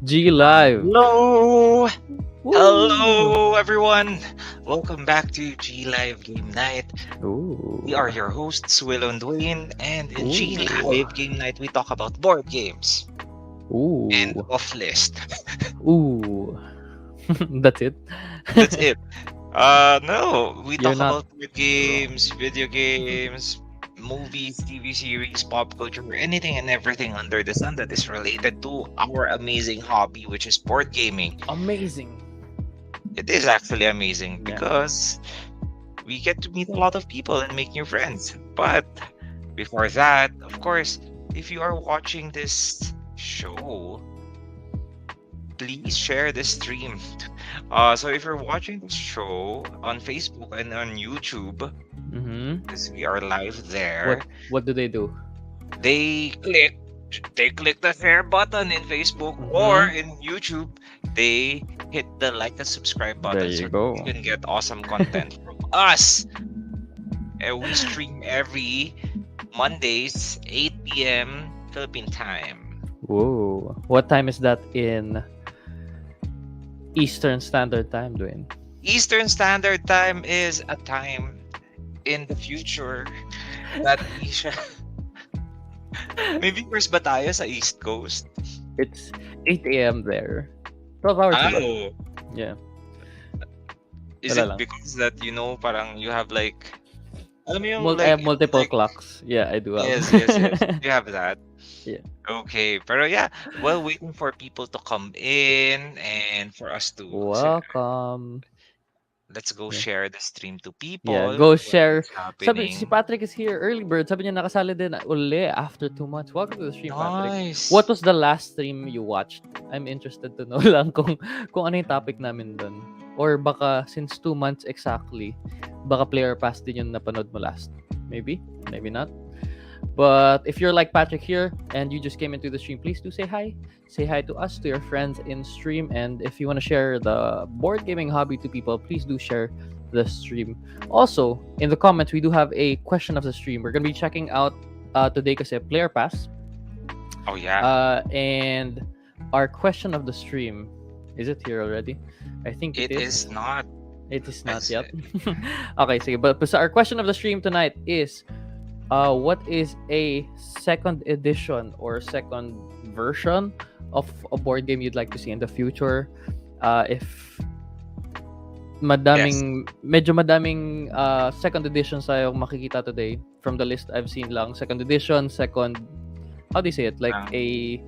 G Live. Hello! Woo! Hello, everyone! Welcome back to G Live Game Night. We Ooh. are your hosts, Will and Dwayne, and in G Ooh. Live Game Night, we talk about board games and Ooh. off list. Ooh. That's it. That's it. No, we You're talk not about board wrong. games, video games, movies, TV series, pop culture, anything and everything under the sun that is related to our amazing hobby, which is board gaming. Amazing. It is actually amazing Yeah. because we get to meet a lot of people and make new friends. But before that, of course, if you are watching this show, please share this stream. So if you're watching this show on Facebook and on YouTube, Mm-hmm. because we are live there, What do they do? they click they click the share button in Facebook or Mm-hmm. in YouTube. They hit the like and subscribe There button so you that go. you can get awesome content from us. And we stream every Mondays, 8 p.m. Philippine time. Whoa. What time is that in Eastern Standard Time, Dwayne? Eastern Standard Time is a time in the future that we should. Maybe first ba tayo sa East Coast? It's 8 a.m. there. 12 hours ago. Oh, Yeah. is Wala it lang. because that parang you have like, alam mo yung I have like, multiple like clocks. Yeah, I do have. yes. You have that. Yeah. Okay, pero yeah, while waiting for people to come in and for us to Welcome. let's go Yeah. share the stream to Yeah, people go what share. is Sabi, si happening. Patrick is here. Early bird. Sabi niya nakasali din uli after 2 months. Welcome to the stream, Patrick. What Nice. was the last stream you watched? I'm interested to know lang kung ano yung topic namin dun. Or baka since 2 months exactly, baka player pass din yung napanood mo last. Maybe? Maybe not. But if you're like Patrick here and you just came into the stream, please do say hi. Say hi to us, to your friends in stream. And if you want to share the board gaming hobby to people, please do share the stream. Also, in the comments, we do have a question of the stream. We're going to be checking out today kasi Player Pass. Oh yeah. And our question of the stream, is it here already? I think It is not. It is not It's- yet. Okay, sige. But our question of the stream tonight is, what is a second edition or second version of a board game you'd like to see in the future? If medyo madaming second editions tayo makikita today from the list I've seen lang. Second edition, how do you say it? Like a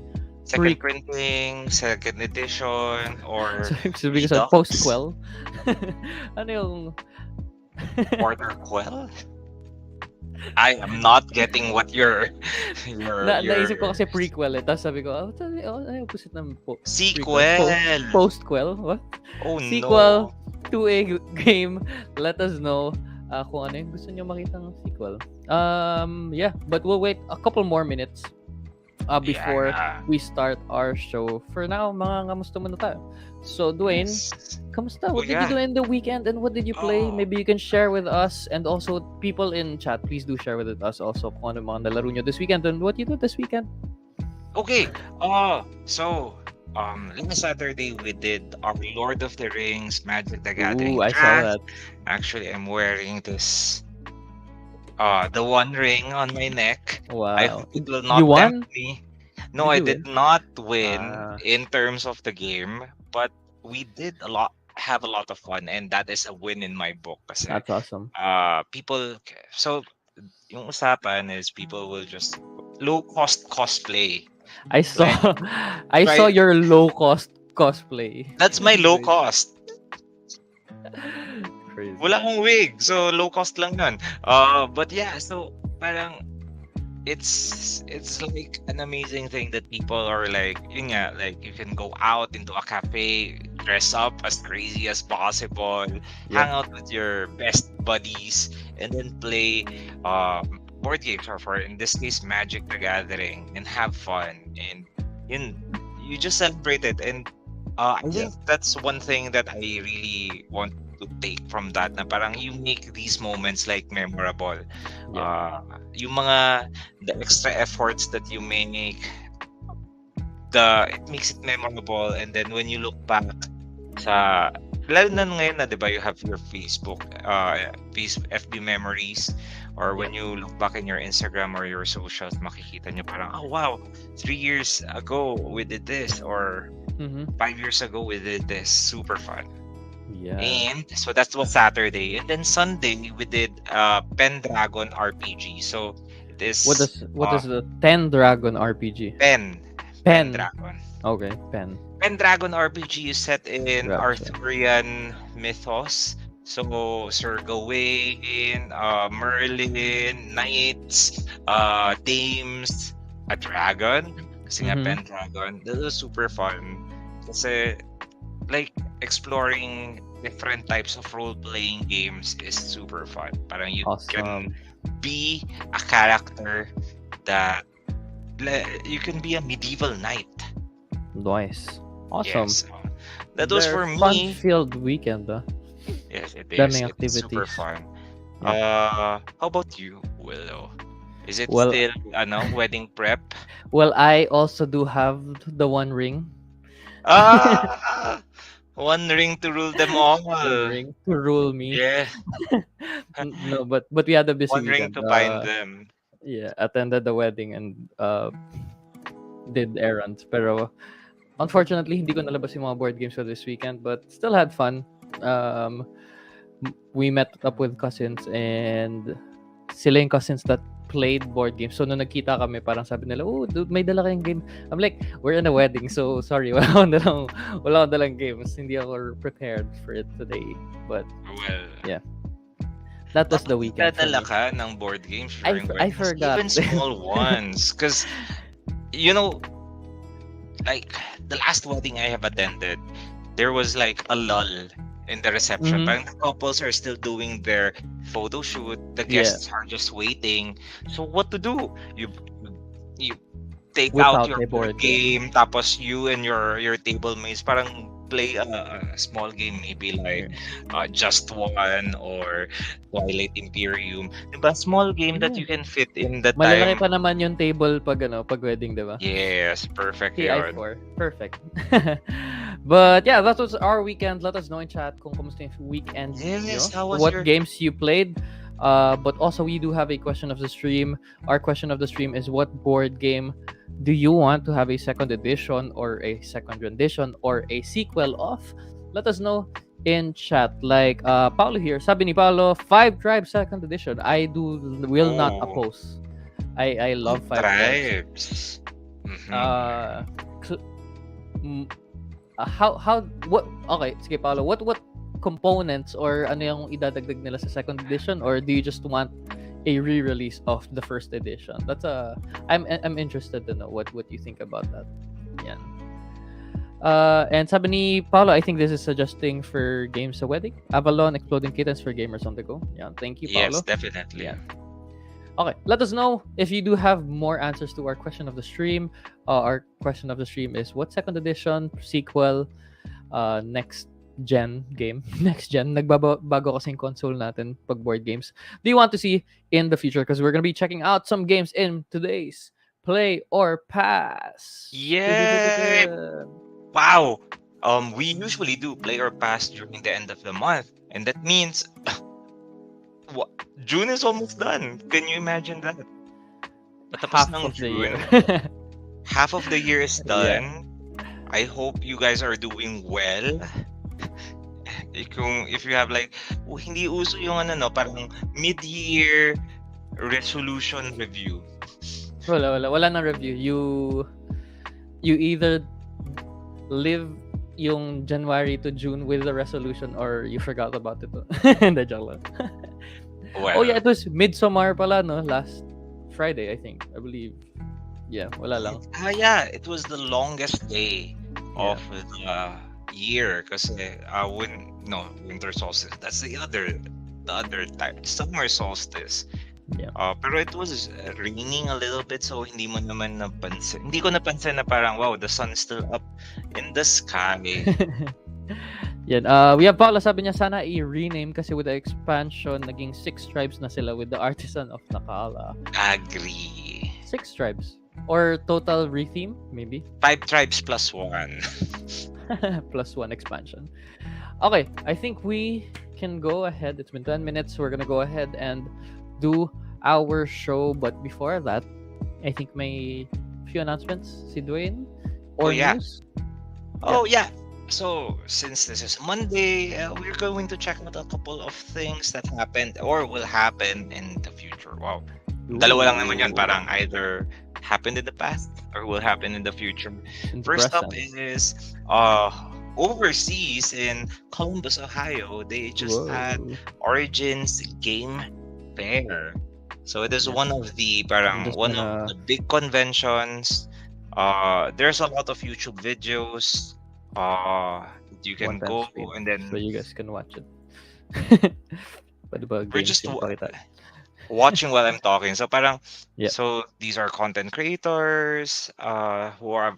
Second printing, second edition, or so because of redux, post-quell. Ano yung quarter quell. I am not getting what you're naisip ko kasi prequel eh. Tapos sabi ko, ano opposite ng sequel. Post-quell? What? Oh Sequel no. to a game. Let us know kung ano yung gusto nyo makita ng sequel. Yeah, but we'll wait a couple more minutes before we start our show. For now, mga kamusta muna tayo. So, Dwayne, kamusta? What did you do in the weekend and what did you play? Maybe you can share with us and also people in chat, please do share with us also kung ano mga nalaro nyo this weekend and what you do this weekend. Okay. So last Saturday we did our Lord of the Rings Magic the Gathering. Ooh, I saw that. Actually, I'm wearing this the One Ring on my neck. Wow. I hope it will not tempt me. No, I did not win in terms of the game, but we did have a lot of fun, and that is a win in my book. Kasi, that's awesome. So yung usapan is people will just low cost cosplay. I saw your low cost cosplay. That's my low cost. Crazy. Wala akong wig, so low cost lang yun. But yeah, so parang it's like an amazing thing that people are like, yun nga, like you can go out into a cafe, dress up as crazy as possible, hang out with your best buddies, and then play board games, or for in this case Magic the Gathering, and have fun, and you just celebrate it. And I think that's one thing that I really want to take from that, na parang you make these moments like memorable. Yung mga the extra efforts that you make, it makes it memorable, and then when you look back sa lalo na ngayon na 'di ba, you have your Facebook, FB memories, or when you look back in your Instagram or your socials, makikita nyo parang, oh wow, 3 years ago we did this, or Mm-hmm. 5 years ago we did this. Super fun. Yeah. And so that was Saturday, and then Sunday we did Pendragon RPG. So it is What is the Dragon RPG? Pen Pen. Pendragon. Okay, Pen. Pendragon RPG is set in Gotcha. Arthurian mythos. So Sir Gawain, Merlin, knights, dames, a dragon. Kasi nga Mhm. Pendragon. That was super fun. Kasi like exploring different types of role-playing games is super fun. Parang you can Awesome. be a character that you can be a medieval knight. Nice. Awesome. Yes. That was for me. Fun-filled weekend, Yes, it is. Daming It's super activities. fun. Yeah. How about you, Willow? Is it Well- still wedding prep? Well, I also do have the One Ring. One ring to rule them all. One Ring to rule me. Yeah, No, but we had a busy one ring weekend. to bind them. Yeah, attended the wedding and did errands. Pero unfortunately, hindi ko nalabas yung mga board games for this weekend, but still had fun. We met up with cousins, and sila yung cousins that played board games. So, nung nagkita kami, parang sabi nila, oh, dude, may dala kayong game. I'm like, we're in a wedding, so sorry, wala akong dalang games. Hindi ako prepared for it today. But Well, that was the weekend for dadala me. ka ng board games I during weddings, forgot. even small ones. Because, like, the last wedding I have attended, there was like a lull in the reception. Mhm. Parang the couples are still doing their photo shoot. The guests are just waiting. So what to do? You take Whip out out your a board board game, tapos you and your table mates parang play a small game, maybe like Just One or Twilight Imperium. Diba? Small game that you can fit in the Malalaki time. pa naman yung table pag wedding, diba? Yes, perfect yun. TI4. Perfect. But yeah, that was our weekend. Let us know in chat kung kumusta yung weekend Yes, nyo. how was What your- games you played. But also, we do have a question of the stream. Our question of the stream is, what board game do you want to have a second edition or a second rendition or a sequel of? Let us know in chat. Like Paolo here. Sabi ni Paolo, 5 Tribes second edition. I will not Oh. oppose. I love 5 Tribes. Tribes. Mhm. Okay, sige Paolo, what components or ano yung idadagdag nila sa second edition, or do you just want a re-release of the first edition? I'm interested to know what you think about that. Yan. And sabi ni Paolo, I think this is suggesting for games sa wedding. Avalon, Exploding Kittens for gamers on the go. Yeah, thank you, Paolo. Yes, definitely. Yeah. Okay, let us know if you do have more answers to our question of the stream. Our question of the stream is, what second edition, sequel, next gen game? Next gen. Nagbabago kasing console natin pag board games. Do you want to see in the future? Because we're going to be checking out some games in today's Play or Pass. Yay! Wow. We usually do play or pass during the end of the month, and that means June is almost done. Can you imagine that? Patapos Half ng of the June. year. Half of the year is Yeah. done. I hope you guys are doing well. If you have like, hindi uso yung parang mid-year resolution review. Wala nang review. You either live yung January to June with the resolution, or you forgot about it. Hindi, joke lang. Well, Oh yeah, it was Midsommar pala, no? Last Friday, I think. I believe. Yeah, wala lang. yeah, it was the longest day of the year kasi winter solstice. That's the other type. Summer solstice. Yeah. Pero it was raining a little bit, so hindi mo naman napansin. Hindi ko napansin na parang, wow, the sun is still up in the sky. Yan. We have Paula, sabi niya, sana i-rename kasi with the expansion, naging 6 tribes na sila with the Artisan of Nakala. Agree. 6 tribes. Or total retheme, maybe. 5 tribes plus 1. Plus one expansion. Okay, I think we can go ahead. It's been 10 minutes. We're gonna go ahead and do our show. But before that, I think may few announcements, si Dwayne, Oh or yeah. news. Oh yeah. So since this is Monday, we're going to check out a couple of things that happened or will happen in the future. Wow. Dalawa lang naman yun. Parang either happened in the past or will happen in the future. In the First up present. is overseas in Columbus, Ohio. They just had Whoa. Origins Game Fair. So it is Yeah. one of the I'm just one of gonna the big conventions. There's a lot of YouTube videos. You can one time go stream and so then you guys can watch it. Pwede ba we're games just yung pakita? watching while I'm talking. So parang Yeah. so these are content creators who have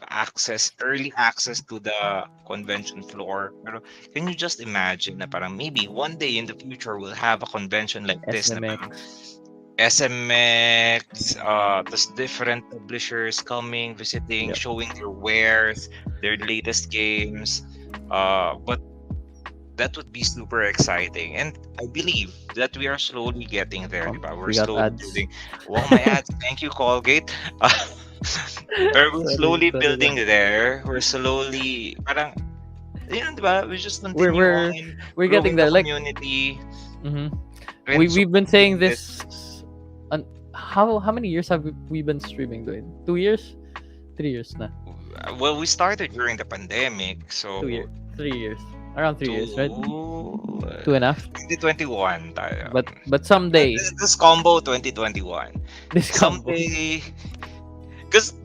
early access to the convention floor. Pero can you just imagine na parang maybe one day in the future we'll have a convention like this na parang SMX. SMX, there's different publishers coming, visiting, Yep. showing their wares, their latest games. But that would be super exciting, and I believe that we are slowly getting there. Diba? We're We got slowly ads. building. Wow, my ads! Thank you, Colgate. Pero we're slowly Sorry building lang. there. We're slowly, parang, yun, diba? We just We're continue on we're getting growing the there. Like community. mhm. And We've been saying supporting this. How many years have we been streaming doing? 2 years, 3 years na. Well, we started during the pandemic, so 2 years, 3 years, around 3 years, right? to 2.5. 2021 tayo. But someday This combo 2021. this combo. Someday, because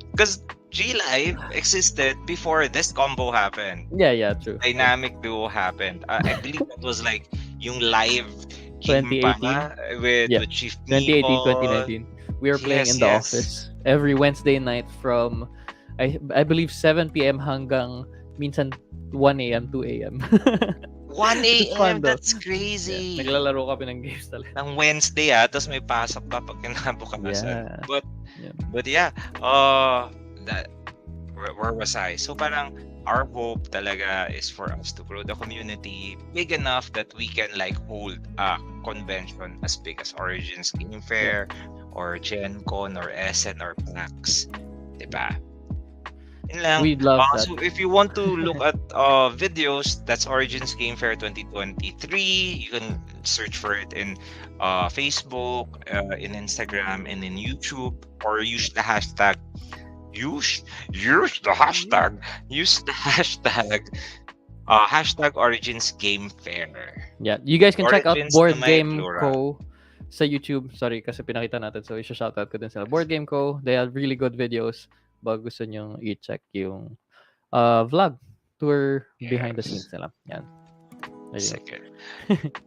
G Live existed before this combo happened. Yeah, true. Dynamic duo happened. I believe that was like yung live game 2018. pa with Yeah. Chief 2018, Meeple. 2019. We were playing in the Yes. office every Wednesday night from I believe 7 p.m. hanggang minsan 1 a.m. 2 a.m. 1 It's fun a.m. though. That's crazy. Naglalaro kami ng games talaga. Ng Wednesday tapos may pasok ka pag kinabukasan. Yeah. But yeah, that where was I? So parang our hope talaga is for us to grow the community big enough that we can like hold a convention as big as Origins Game Fair or Gen Con or SN or PAX. Diba? Yun lang. We'd love that. So if you want to look at videos, that's Origins Game Fair 2023. You can search for it in Facebook, in Instagram, and in YouTube, or use the hashtag. Use the hashtag. Use the hashtag. Hashtag Origins Game Fair. Yeah, you guys can check out Origins Board na may Game plural. Co. sa YouTube. Sorry kasi pinakita natin, so i-shoutout ko din sila. Board Game Co. They have really good videos. Baka gusto nyong i-check yung vlog tour behind the Yes. scenes nila. Yan. Ayun. Second.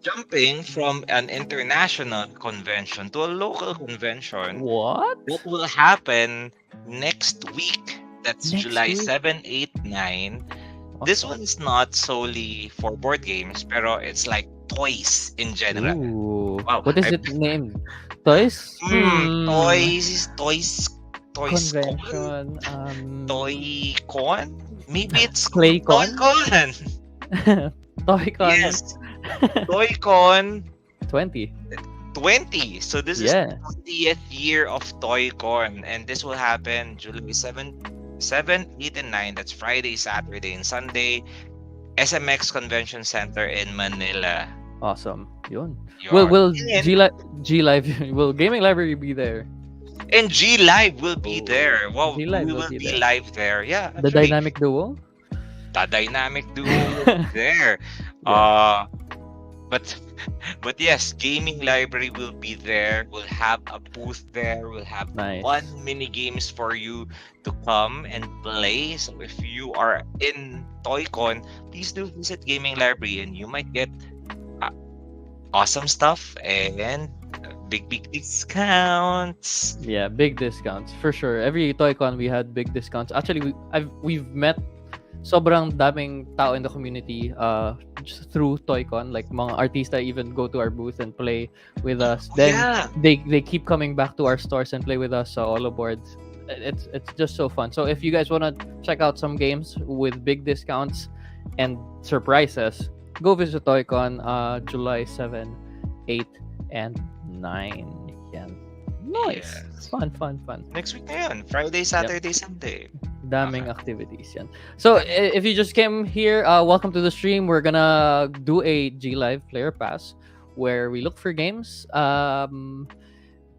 Jumping from an international convention to a local convention. What? What will happen next week? That's Next July week? 7, 8, 9. This one is not solely for board games, pero it's like toys in general. Ooh. Wow, What is I- it named? Toys? Toys Convention. ToyCon? Maybe it's PlayCon? ToyCon. ToyCon. Yes. ToyCon 20. 20. So this is Yeah. the 20th year of ToyCon, and this will happen July 7, 8, and 9. That's Friday, Saturday, and Sunday. SMX Convention Center in Manila. Awesome. Yun. Yun. Will And- G Live will Gaming Library be there? And G Live will be Oh, there. Wow, G we Live will will be be there. live there. Yeah, The actually, Dynamic Duo? the dynamic duo will be there. But yes, Gaming Library will be there. We'll have a booth there. We'll have Nice. one mini games for you to come and play. So if you are in ToyCon, please do visit Gaming Library, and you might get awesome stuff and big discounts. Yeah, big discounts for sure. Every ToyCon we had big discounts. Actually, we've met sobrang daming tao in the community just through ToyCon. Like mga artista even go to our booth and play with us. Then Yeah. they keep coming back to our stores and play with us sa all boards. it's just so fun. So if you guys want to check out some games with big discounts and surprises, go visit TOYCON July 7, 8, and 9. Yan. Nice. Yes. Fun. Next week na yun. Friday, Saturday, Sunday. Daming activities yan. So if you just came here, welcome to the stream. We're gonna do a G Live Player Pass where we look for games,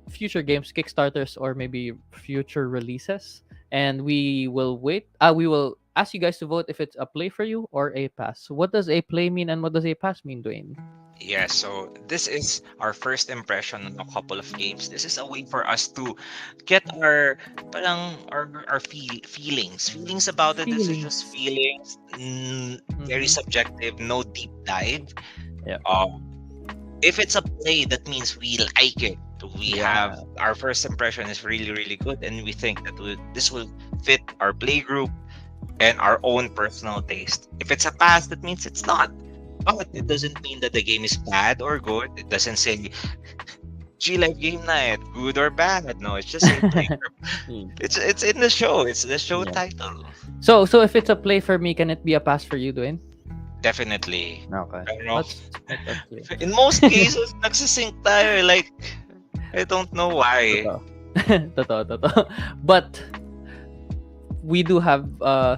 future games, Kickstarters, or maybe future releases, and we will wait. We will ask you guys to vote if it's a play for you or a pass. What does a play mean and what does a pass mean, Dwayne? Yeah, so this is our first impression on a couple of games. This is a way for us to get our parang our feelings about it. This is just feelings, very subjective, no deep dive. Yeah. If it's a play, that means we like it. We have our first impression is really good, and we think that this will fit our play group and our own personal taste. If it's a pass, that means it's not. But it doesn't mean that the game is bad or good. It doesn't say G Live Game Night, good or bad. No, it's just a play group. It's in the show. It's the show title. So if it's a play for me, can it be a pass for you, Dwayne? Definitely. Okay. Pero, in most cases, nagsisync tayo. Like, I don't know why. Totoo. But we do have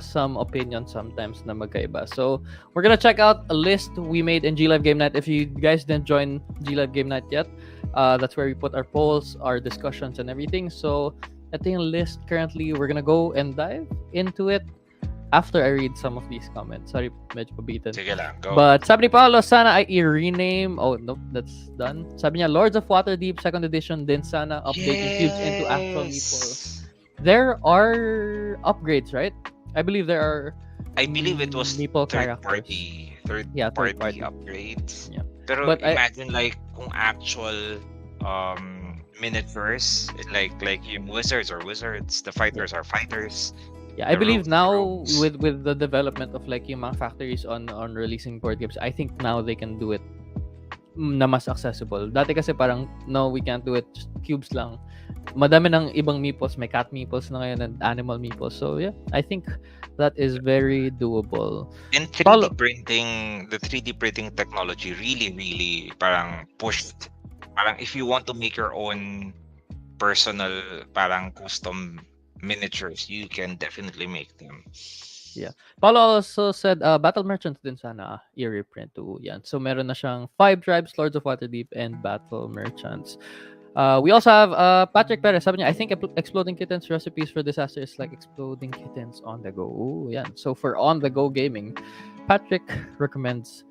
some opinions sometimes na magkaiba. So we're gonna check out a list we made in G Live Game Night. If you guys didn't join G Live Game Night yet, that's where we put our polls, our discussions, and everything. So ito yung list currently. We're gonna go and dive into it after I read some of these comments. Sorry, medyo pabitin. Sige lang, go. But sabi ni Paolo, sana I rename. Oh, nope, that's done. Sabi niya, Lords of Waterdeep 2nd edition, din sana update yung cubes into actual meeples. There are upgrades, right? I believe there are. I believe it was meeple third characters. party upgrades. Yeah. Pero But imagine like kung actual miniatures, like yung wizards, the fighters are fighters. Yeah, I The believe now rogues. with the development of like yung mga factories on releasing board games, I think now they can do it na mas accessible. Dati kasi parang no, we can't do it, just cubes lang. Madami ng ibang meeples, may cat meeples na ngayon and animal meeples. So yeah, I think that is very doable. And 3D printing, the 3D printing technology really parang pushed. Parang if you want to make your own personal parang custom miniatures, you can definitely make them. Yeah. Paulo also said Battle Merchants din sana i-reprint too. Yan. So meron na siyang 5 tribes, Lords of Waterdeep, and Battle Merchants. We also have Patrick Perez. Sabi niya, I think Exploding Kittens recipes for disaster is like exploding kittens on the go. Ooh, yeah. So for on-the-go gaming, Patrick recommends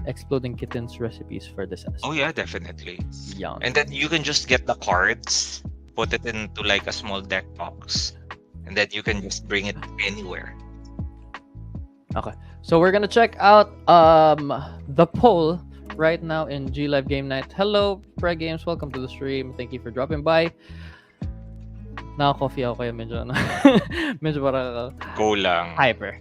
Exploding Kittens recipes for disaster. Oh yeah, definitely. Yeah. And then you can just get the cards, put it into like a small deck box, and then you can just bring it anywhere. Okay. So we're gonna check out the poll right now in G Live Game Night. Hello, Pre Games. Welcome to the stream. Thank you for dropping by. Naka-coffee ako kaya medyo para Go lang. hyper.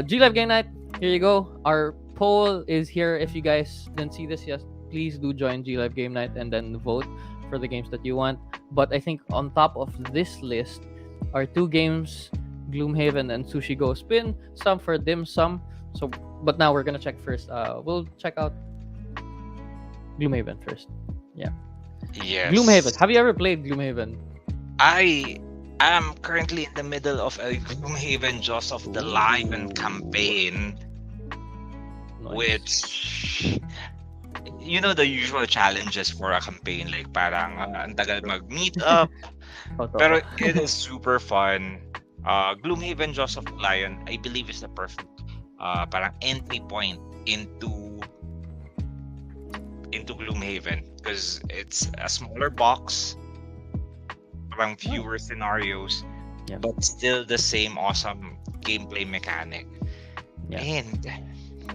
G Live Game Night. Here you go. Our poll is here. If you guys didn't see this yet, please do join G Live Game Night and then vote for the games that you want. But I think on top of this list are 2 games, Gloomhaven and Sushi Go Spin. Some for dim sum. So, but now we're gonna check first. We'll check out Gloomhaven first. Yeah. Yes. Gloomhaven. Have you ever played Gloomhaven? I am currently in the middle of a Gloomhaven Jaws of the Lion campaign, Nice. which you know the usual challenges for a campaign, like parang ang tagal mag-meet up, pero it is super fun. Gloomhaven Jaws of the Lion, I believe, is the perfect parang entry point into Gloomhaven because it's a smaller box, parang fewer scenarios, Yeah. but still the same awesome gameplay mechanic. Yeah. And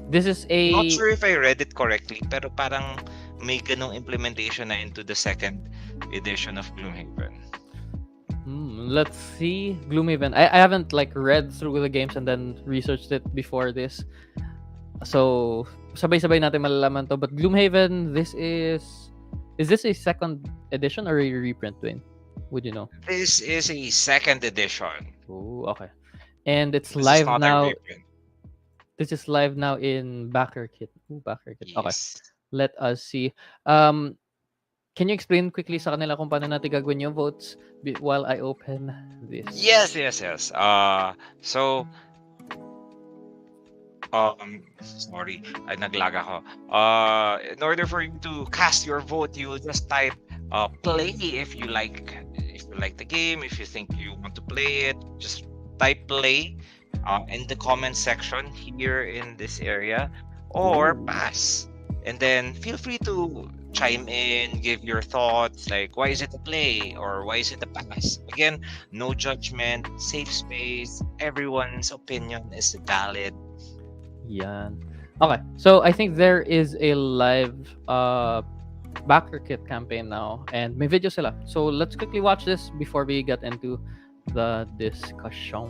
This is a not sure if I read it correctly, pero parang may ganong implementation na into the 2nd edition of Gloomhaven. Let's see. Gloomhaven. I haven't like read through the games and then researched it before this. So sabay-sabay natin malalaman to. But Gloomhaven, is this a 2nd edition or a reprint, Dwayne? Would you know? This is a second edition. Oh, okay. And it's This is live not a now. reprint. This is live now in Backer Kit. Ooh, Backer Kit. Okay. Yes. Let us see. Um, can you explain quickly sa kanila kung paano natin gagawin yung votes while I open this? Yes. So sorry, ay naglag ako. In order for you to cast your vote, you will just type play if you like the game, if you think you want to play it, just type play in the comment section here in this area, or Ooh. pass. And then feel free to chime in, give your thoughts, like why is it a play or why is it a pass. Again, no judgment, safe space, everyone's opinion is valid. Yan. Okay. So I think there is a live Backer Kit campaign now, and may video sila. So let's quickly watch this before we get into the discussion.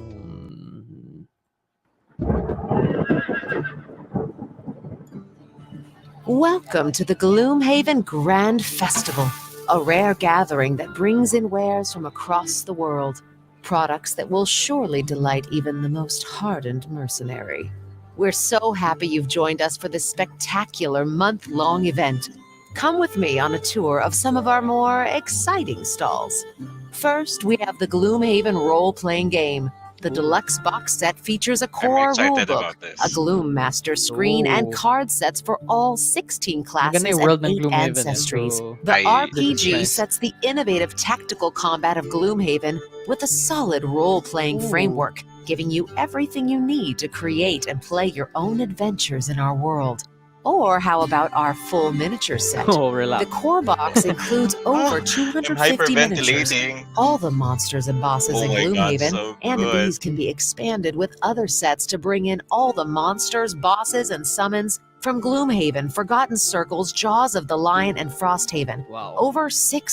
Welcome to the Gloomhaven Grand Festival, a rare gathering that brings in wares from across the world, products that will surely delight even the most hardened mercenary. We're so happy you've joined us for this spectacular month-long event. Come with me on a tour of some of our more exciting stalls. First, we have the Gloomhaven role-playing game. The deluxe box set features a I'm core excited rulebook, about a this. Gloom Master screen, and Ooh. card sets for all 16 Maganda classes yung and world ng 8 Gloomhaven. ancestries. So, The This is RPG nice. sets the innovative tactical combat of Gloomhaven with a solid role-playing Ooh. framework, giving you everything you need to create and play your own adventures in our world. Or how about our full miniature set? Oh, The relax. core box includes over I'm 250 miniatures, hyperventilating. all the monsters and bosses Oh in my god, Gloomhaven, so and good. these can be expanded with other sets to bring in all the monsters, bosses, and summons from Gloomhaven, Forgotten Circles, Jaws of the Lion, and Frosthaven. Wow. Over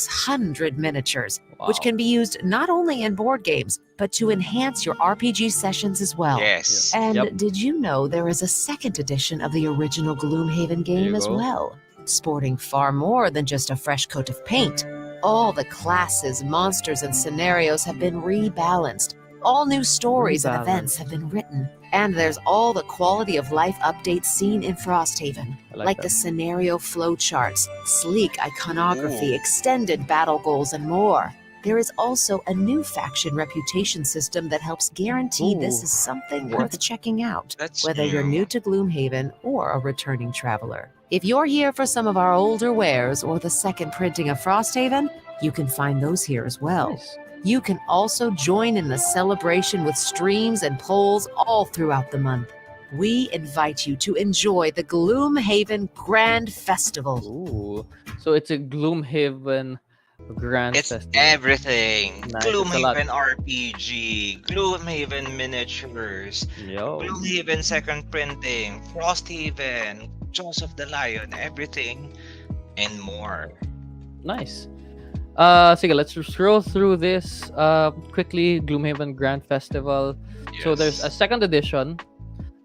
600 miniatures, which Wow. can be used not only in board games, but to enhance your RPG sessions as well. Yes. And Yep. did you know there is a second edition of the original Gloomhaven There you game as go. well? Sporting far more than just a fresh coat of paint. All the classes, monsters, and scenarios have been rebalanced. All new stories and events have been written. And there's all the quality of life updates seen in Frosthaven, I like the that. scenario flowcharts, sleek iconography, Ooh. extended battle goals, and more. There is also a new faction reputation system that helps guarantee this Ooh. is something worth checking out, That's whether you're new. new to Gloomhaven or a returning traveler. If you're here for some of our older wares or the second printing of Frosthaven, you can find those here as well. Nice. You can also join in the celebration with streams and polls all throughout the month. We invite you to enjoy the Gloomhaven Grand Festival. Ooh. So it's a Gloomhaven Grand It's Festival. everything. Nice. It's a lot. Gloomhaven RPG, Gloomhaven miniatures, Yo. Gloomhaven second printing, Frosthaven, Jaws of the Lion, everything and more. Nice. Sige, let's scroll through this quickly. Gloomhaven Grand Festival. So there's a Yes. second edition,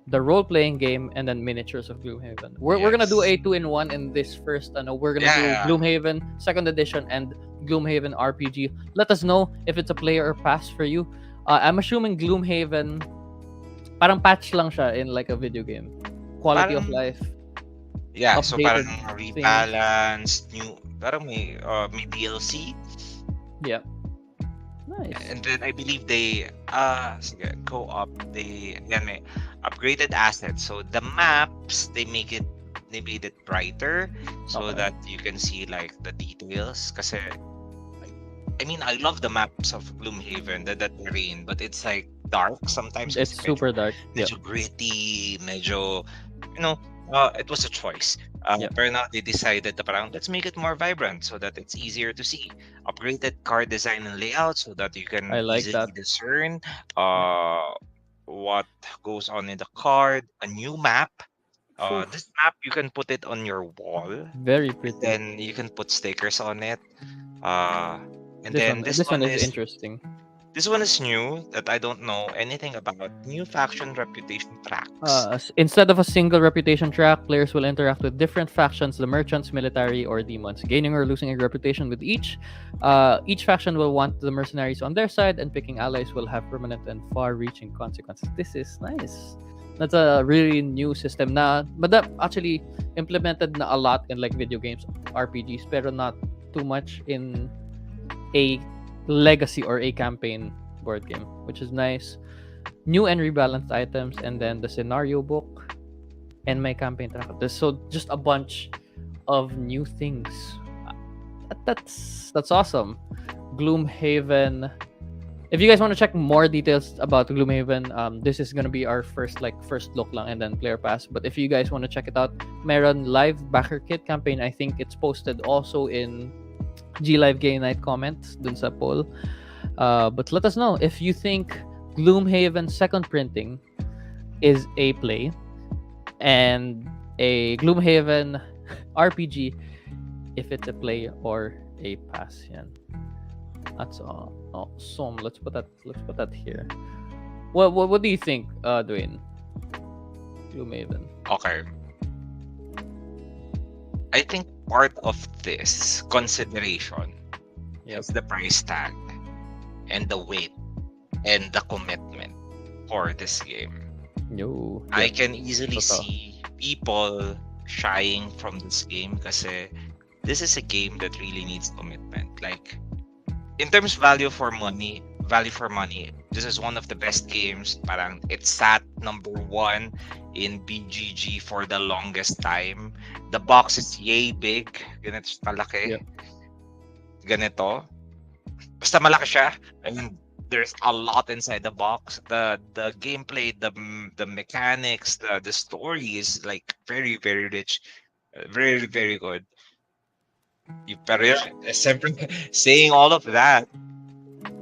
the role-playing game, and then miniatures of Gloomhaven. We're gonna do a Yes. 2-in-1 in this first. We're gonna Yeah. do Gloomhaven second edition and Gloomhaven RPG. Let us know if it's a play or pass for you. I'm assuming Gloomhaven, parang patch lang siya in like a video game. Quality of Parang- life. Yeah, so Updated parang rebalance, new, parang may DLC. Yeah. Nice. And then I believe they sige, co-op, they may upgraded assets. So the maps, they made it brighter so Okay. that you can see like the details. Kasi I mean, I love the maps of Gloomhaven, the terrain, but it's like dark sometimes. It's medyo- super dark. Yeah. medyo gritty, medyo, it was a choice. Yep. Pero now they decided na parang, let's make it more vibrant so that it's easier to see. Upgraded card design and layout so that you can I like easily that. discern what goes on in the card. A new map. Oof. This map, you can put it on your wall. Very pretty. Then you can put stickers on it. And This then one, this this one one is is interesting. This one is new that I don't know anything about. New faction reputation tracks. Instead of a single reputation track, players will interact with different factions, the merchants, military, or demons, gaining or losing a reputation with each. Each faction will want the mercenaries on their side, and picking allies will have permanent and far-reaching consequences. This is nice. That's a really new system na, but that actually implemented na a lot in like video games, RPGs, pero not too much in a legacy or a campaign board game, which is nice. New and rebalanced items, and then the scenario book and my campaign tracker. So just a bunch of new things. That's awesome. Gloomhaven. If you guys want to check more details about Gloomhaven, this is gonna be our first look lang, and then player pass. But if you guys want to check it out, meron live backer kit campaign. I think it's posted also in G Live Game Night comments dun sa poll. But let us know if you think Gloomhaven second printing is a play, and a Gloomhaven RPG if it's a play or a pass. Yan. That's awesome. Let's put that here. What do you think, Dwayne? Gloomhaven. Okay. I think part of this consideration is the price tag and the weight and the commitment for this game. No. I can easily Totoo. see people shying from this game kasi this is a game that really needs commitment. Like, in terms of value for money, this is one of the best games. Parang it sat number 1 in BGG for the longest time. The box is yay big. Ganito kalaki. Yeah. Ganito. Basta malaki siya. I mean, there's a lot inside the box. The gameplay, the mechanics, the story is like very, very rich. Very, very good. Pero siyempre, saying all of that,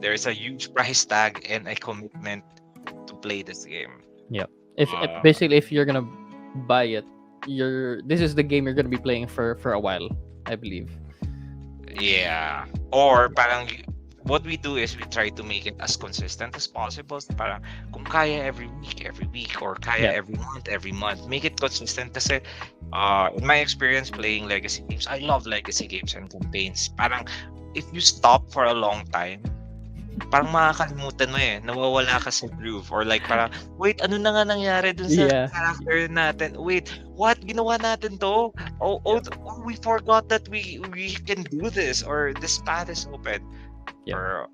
there's a huge price tag and a commitment to play this game. If basically if you're gonna buy it, this is the game you're gonna be playing for a while, I believe. Yeah. Or parang what we do is we try to make it as consistent as possible. Parang kung kaya every week, or kaya Yeah. every month, make it consistent. Kasi in my experience playing legacy games, I love legacy games and campaigns. Parang if you stop for a long time, parang makakalimutan mo nawawala ka sa groove, or like parang wait, ano na nga nangyari dun sa Yeah. character natin, wait, what ginawa natin to, we forgot that we can do this, or this path is open. Yeah.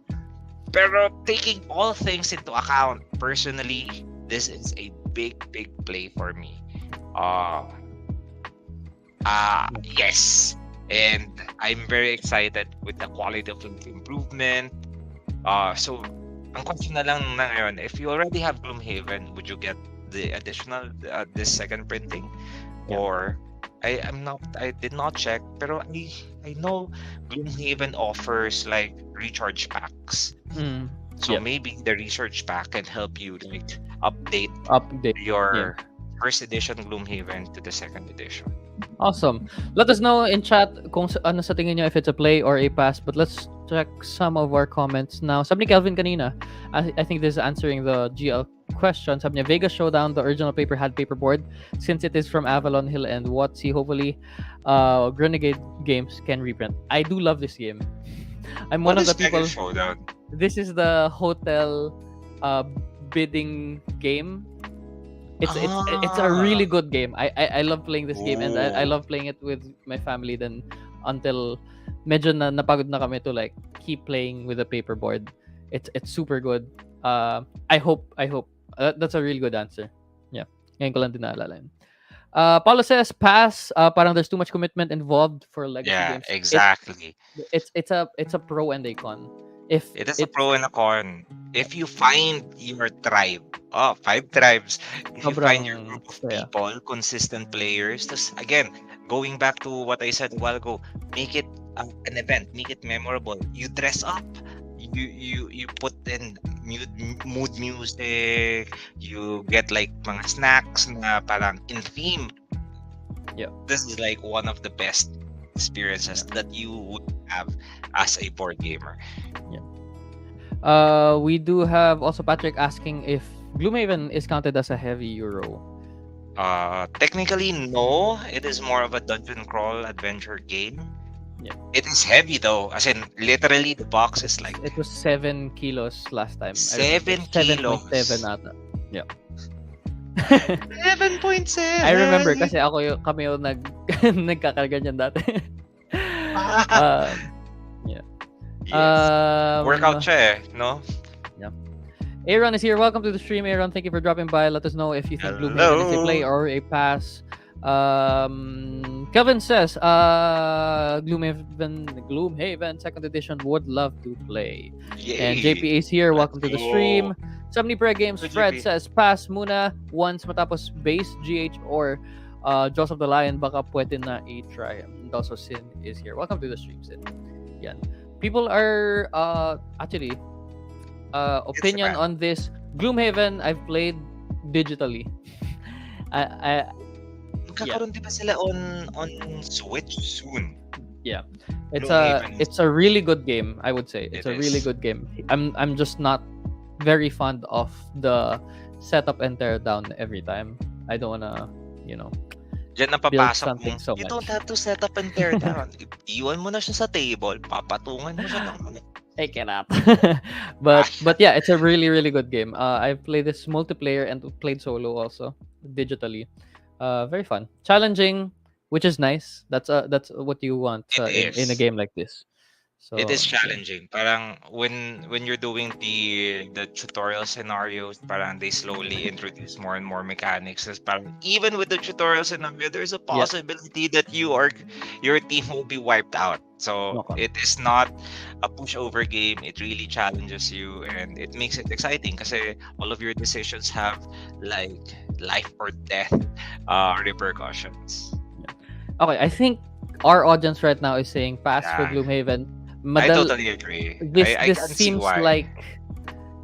Pero taking all things into account, personally, this is a big play for me. Yes, and I'm very excited with the quality of improvement. So, ang question na lang na ngayon, if you already have Gloomhaven, would you get the additional this second printing? Yeah. Or I did not check, pero I know Gloomhaven offers like recharge packs. So Yeah. maybe the recharge pack can help you like update Yeah. your first edition Gloomhaven to the second edition. Awesome. Let us know in chat kung ano sa tingin nyo, if it's a play or a pass. But let's check some of our comments now. Sabi ni Kelvin kanina, I think this is answering the GL question. Sabi niya, Vegas Showdown, the original paper had paperboard. Since it is from Avalon Hill and WotC, hopefully Renegade Games can reprint. I do love this game. I'm one of the people. Vegas Showdown? This is the hotel bidding game. It's a really good game. I love playing this game, and I love playing it with my family. Then until medyo napagod na kami to like keep playing with the paperboard. It's super good. I hope that's a really good answer. Yeah, ngayon ko lang din naalala yun. Paulo says pass. Parang there's too much commitment involved for legacy games. Exactly. It's a pro and a con. It is a pro and a con. If you find your tribe, 5 tribes, if you find your group of people, consistent players, again, going back to what I said a while ago, make it an event, make it memorable. You dress up, you put in mood music, you get like mga snacks na parang in theme. Yeah. This is like one of the best experiences that you would have as a board gamer. Yeah. We do have also Patrick asking if Gloomhaven is counted as a heavy Euro. Technically, no. It is more of a dungeon crawl adventure game. Yeah. It is heavy though, as in literally the box is like It was 7 kilos last time. I remember. 7 7.7 kilos. ata. Yeah. 7.7. I remember kasi kami yung nagkakarga niyan dati. Yeah. Yes. Workout siya no? Aaron is here. Welcome to the stream, Aaron. Thank you for dropping by. Let us know if you think Gloomhaven is a play or a pass. Kevin says, Gloomhaven 2nd edition would love to play. Yay. And JP is here. Welcome to the stream. 70 Pre Games. Good Fred JP. says, pass muna once matapos base GH or Jaws of the Lion, baka pwede na i-try. And also Sin is here. Welcome to the stream, Sin. Yan. People are actually opinion on this. Gloomhaven, I've played digitally. Magkakaroon din ba sila on Switch soon? Yeah. Gloomhaven. It's a really good game, I would say. It's It a really is. good game. I'm just not very fond of the setup and tear down every time. I don't wanna, Diyan na build papasok something mo. so You much. don't have to set up and tear down. Iwan mo na siya sa table, papatungan mo siya ng I cannot. but yeah, it's a really really good game. I've played this multiplayer and played solo also digitally. Very fun, challenging, which is nice. That's what you want in a game like this. So It is challenging. Parang when you're doing the tutorial scenarios, parang they slowly introduce more and more mechanics. As parang even with the tutorial scenario, there's a possibility that your team will be wiped out. So Okay. it is not a pushover game. It really challenges you and it makes it exciting kasi all of your decisions have like life or death repercussions. Okay, I think our audience right now is saying pass for Yeah. Gloomhaven. I totally agree. This I can see seems why. like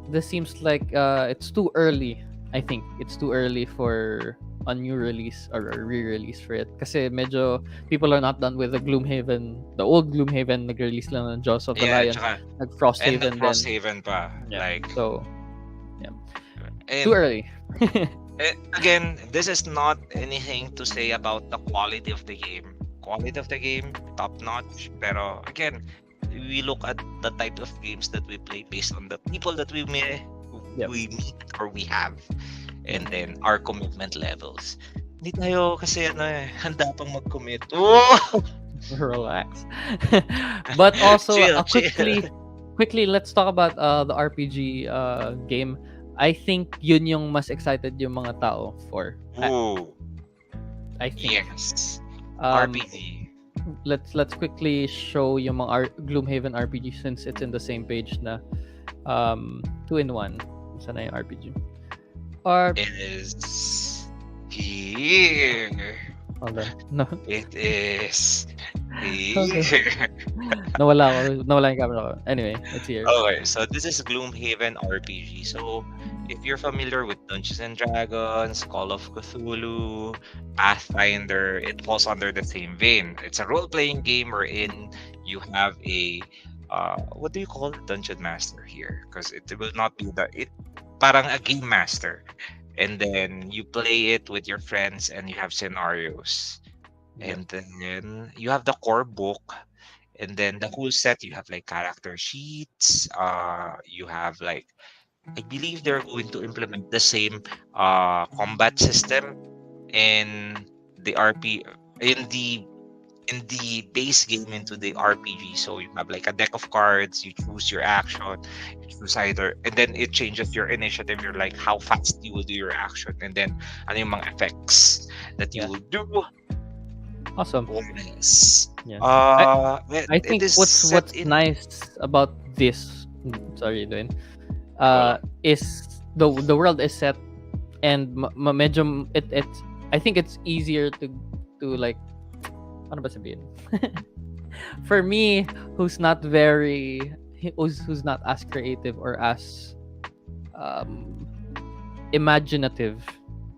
it's too early. I think it's too early for a new release or a re-release for it. Kasi medyo people are not done with the Gloomhaven, the old Gloomhaven. Nag-release lang ng Jaws of the Lion, tsaka- nag-Frosthaven and Frosthaven pa. Yeah. Like So and, too early. again, this is not anything to say about the quality of the game. Quality of the game, top notch. Pero again, we look at the type of games that we play based on the people that we meet or we have, and then our commitment levels. Hindi tayo kasi handa pang mag-commit. Oh! Relax. But also Chill. quickly let's talk about the RPG game. I think yun yung mas excited yung mga tao for. Ooh, I think. yes. Um, RPG. let's quickly show yung mga Gloomhaven RPG since it's in the same page na 2-in-1. Saan na yung RPG? It is here. Hold on. No, It is Okay. here. nawala yung camera ko. Anyway, it's here. Okay, so this is Gloomhaven RPG. So, if you're familiar with Dungeons and Dragons, Call of Cthulhu, Pathfinder, it falls under the same vein. It's a role-playing game wherein you have a what do you call it? Dungeon master here? Because it will not be parang a game master, and then you play it with your friends, and you have scenarios, and then you have the core book. And then the whole set, you have like character sheets. You have like, I believe they're going to implement the same combat system in the in the base game into the RPG. So you have like a deck of cards. You choose your action. You choose either, and then it changes your initiative. You're like how fast you will do your action, and then ano yung mga effects that you will do. Awesome. Bonus. Yeah. I I think what's nice about this, sorry, Dwayne, is the world is set and medyo it's I think it's easier to like ano ba sabihin? For me, who's not as creative or as imaginative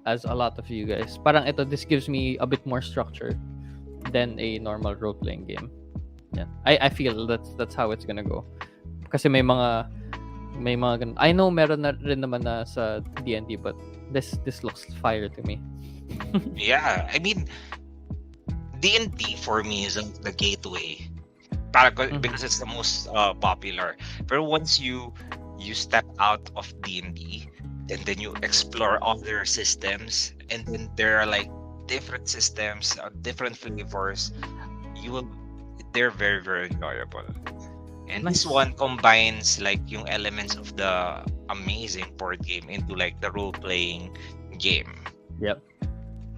as a lot of you guys. Parang this gives me a bit more structure than a normal role-playing game. Yeah. I feel that's how it's gonna go. Kasi may mga May mga ganun. I know meron na rin naman na sa D&D, but this looks fire to me. Yeah, I mean, D&D for me is the gateway. Because it's the most popular. But once you step out of D&D, and then you explore other systems, and then there are like different systems, different flavors, they're very, very enjoyable. And this Nice. one combines like yung elements of the amazing board game into like the role-playing game. Yep.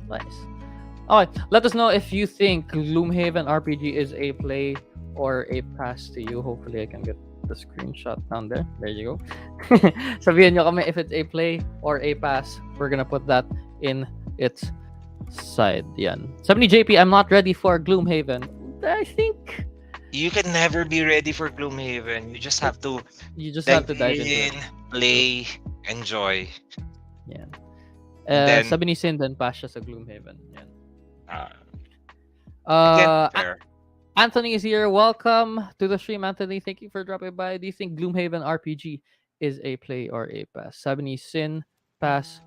Nice. Alright, let us know if you think Gloomhaven RPG is a play or a pass to you. Hopefully I can get the screenshot down there. There you go. Sabihan nyo kami if it's a play or a pass. We're gonna put that in its side. Yan. Sabi ni JP, I'm not ready for Gloomhaven. I think You can never be ready for Gloomhaven. You just have to you just have to dive into in, it. play, enjoy. Yan. Then- Sabi ni Sin, then pass siya sa Gloomhaven. Yan. Get there. Anthony is here. Welcome to the stream, Anthony. Thank you for dropping by. Do you think Gloomhaven RPG is a play or a pass? Sabi ni Sin, pass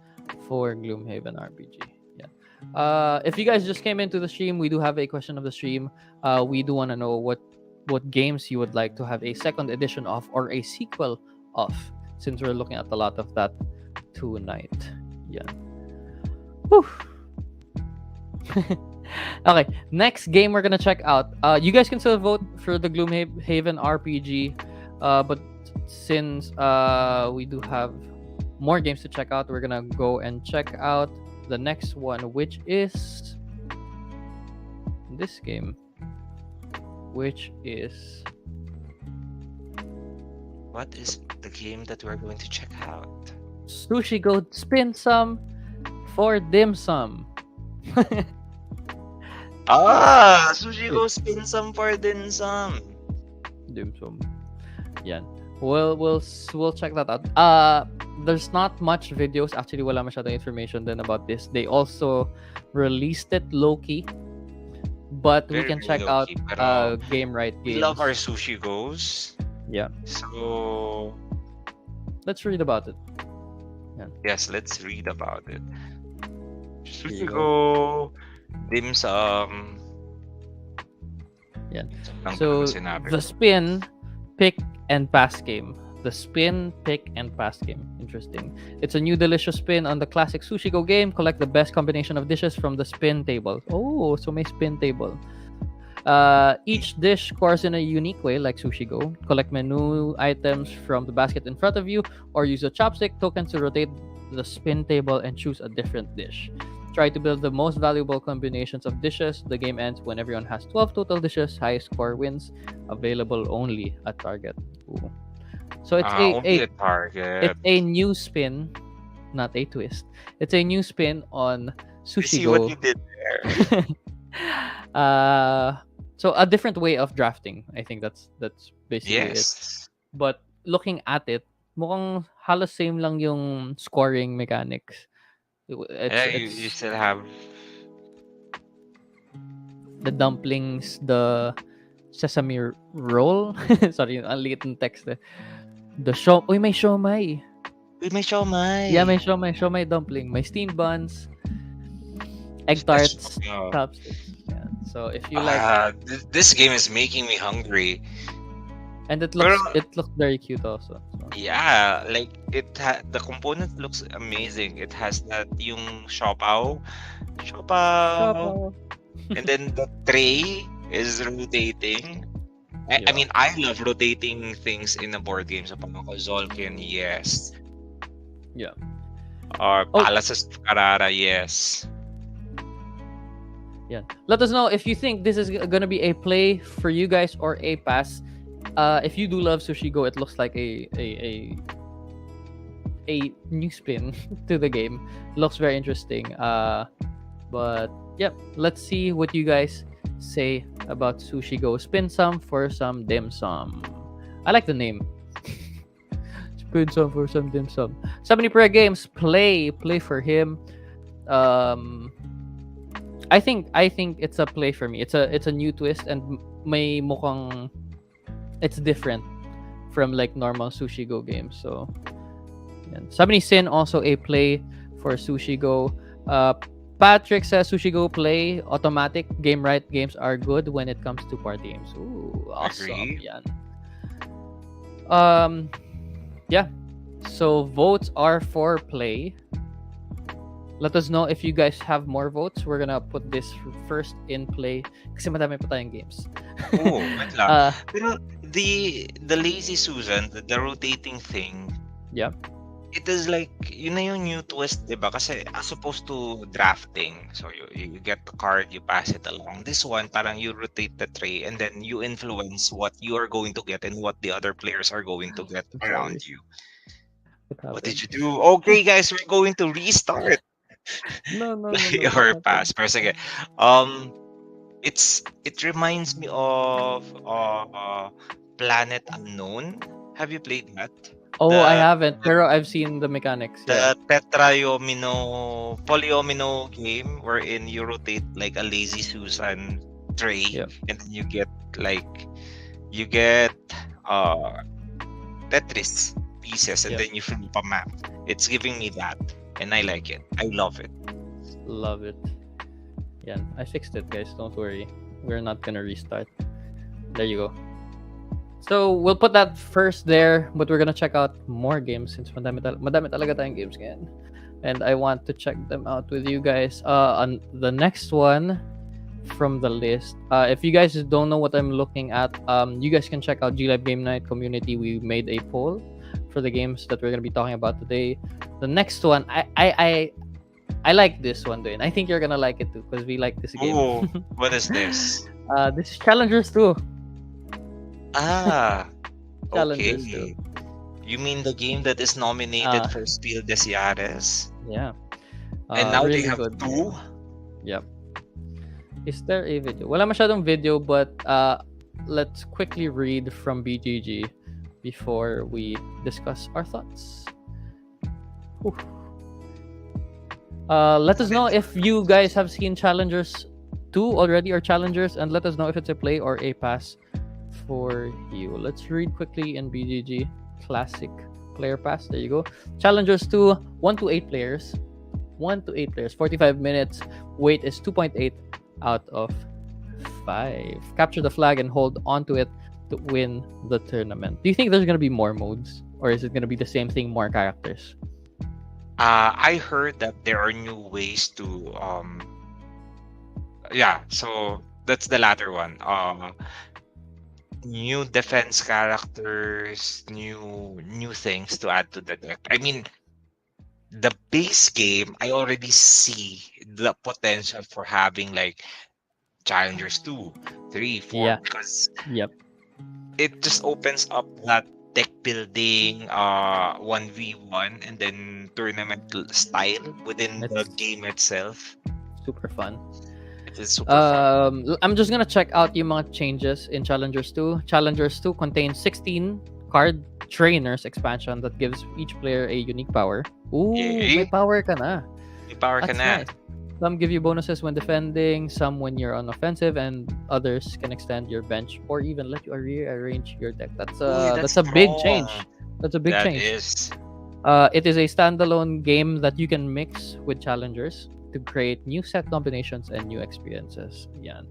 for Gloomhaven RPG. Yeah. If you guys just came into the stream, we do have a question of the stream. We do want to know what games you would like to have a second edition of or a sequel of, since we're looking at a lot of that tonight. Yeah. Whew. Okay, next game we're gonna check out. You guys can still vote for the Gloomhaven RPG, but since we do have more games to check out, we're gonna go and check out the next one, which is this game, which is What is the game that we're going to check out? Sushi Go Spin Some for Dim Sum. Sushi Go Spin Some for Din Some. Dim Sum. Yan. We'll check that out. There's not much videos. Actually, wala masyadong information then about this. They also released it low-key. But we Very, can very check out low-key, pero Game Right We Games. love our Sushi Goes. Yeah. So, Let's read about it. yes, let's read about it. Here Sushi you Go, Dim Sum. Yan. Ang So, sinabi. the spin, pick, and pass game. The spin, pick, and pass game. Interesting. It's a new delicious spin on the classic Sushi Go game. Collect the best combination of dishes from the spin table. Oh, so may spin table. Each dish scores in a unique way, like Sushi Go. Collect menu items from the basket in front of you, or use a chopstick token to rotate the spin table and choose a different dish. Try to build the most valuable combinations of dishes. The game ends when everyone has 12 total dishes. Highest score wins. Available only at Target. Ooh. So it's Only a Target. it's a new spin, not a twist. It's a new spin on You Sushi see Go. what you did there. So a different way of drafting. I think that's basically it. Yes. But looking at it, mukhang halos same lang yung scoring mechanics. You still have The dumplings, the sesame roll. Sorry, ang liit ng text. The show. Uy, may siomai. Uy, may siomai. Yeah, may siomai dumpling. May steamed buns, egg That's- tarts, yeah. chopsticks. Yeah. So if you like, This game is making me hungry. and it pero- looks very cute also. So. Yeah, like the component looks amazing. It has that yung siopaw, and then the tray is rotating. I Yeah. mean, I love rotating things in a board game. So parang Zolkin, yes. Yeah. Or Oh. Palaces of Carrara, yes. Yeah. Let us know if you think this is gonna be a play for you guys or a pass. If you do love Sushi Go, it looks like a new spin to the game. Looks very interesting. But yeah, let's see what you guys say about Sushi Go. Spin some for some dim sum. I like the name. Spin some for some dim sum. 70 per games. Play for him. I think it's a play for me. It's a new twist and may mukhang it's different from like normal Sushi Go games. So, yan. Sabi ni Sin, also a play for Sushi Go. Patrick says Sushi Go play automatic game right games are good when it comes to party games. Ooh, awesome. Agree. Yan. Yeah. So votes are for play. Let us know if you guys have more votes. We're gonna put this first in play kasi madami pa tayong games. Oh, wait lang. Uh, Pero the lazy Susan, the rotating thing, yeah. it is like, yun na yung new twist, diba? Kasi as opposed to drafting, so you get the card, you pass it along. This one, parang you rotate the tray and then you influence what you are going to get and what the other players are going to get around you. What did you do? Okay, guys, we're going to restart. No. Or pass. Pero sige. It reminds me of Planet Unknown. Have you played that? Oh, I The- haven't, pero I've seen the mechanics. Yeah. The polyomino game wherein you rotate like a lazy Susan tray, Yep. and then you get Tetris pieces, and Yep. then you fill up a map. It's giving me that, and I like it. I love it. Love it. Yeah, I fixed it, guys. Don't worry. We're not gonna restart. There you go. So we'll put that first there, but we're gonna check out more games since madami talaga tayong games ngayon. And I want to check them out with you guys. On the next one from the list. If you guys don't know what I'm looking at, you guys can check out Glive Game Night community. We made a poll for the games that we're gonna be talking about today. The next one, I like this one, Dwayne. I think you're gonna like it too because we like this game. Oh, what is this? This is Challengers 2. Ah, Challengers okay. 2. You mean the game that is nominated Ah. for Spiel des Jahres? Yeah. And now really they have good two? game. Yep. Is there a video? Wala masyadong video, but let's quickly read from BGG before we discuss our thoughts. Whew. Let us know if you guys have seen Challengers 2 already or Challengers, and let us know if it's a play or a pass for you. Let's read quickly in BGG. Classic player pass. There you go. Challengers 2, 1 to 8 players. 1 to 8 players. 45 minutes. Weight is 2.8 out of 5. Capture the flag and hold onto it to win the tournament. Do you think there's going to be more modes? Or is it going to be the same thing, more characters? I heard that there are new ways to so that's the latter one. New defense characters, new things to add to the deck. I mean, the base game, I already see the potential for having like Challengers 2, 3, 4, Yeah. because Yep. it just opens up that deck building 1v1 and then tournament style within the It's- game itself. Super fun. It is super fun. I'm just gonna check out yung mga changes in Challengers 2. Challengers 2 contains 16 card trainers expansion that gives each player a unique power. Ooh, Yay. may power ka na. May power ka That's na. nice. Some give you bonuses when defending, some when you're on offensive, and others can extend your bench or even let you rearrange your deck. That's Uy, that's a big strong. change. That's a big That change. is. It is a standalone game that you can mix with challengers to create new set combinations and new experiences. Yan.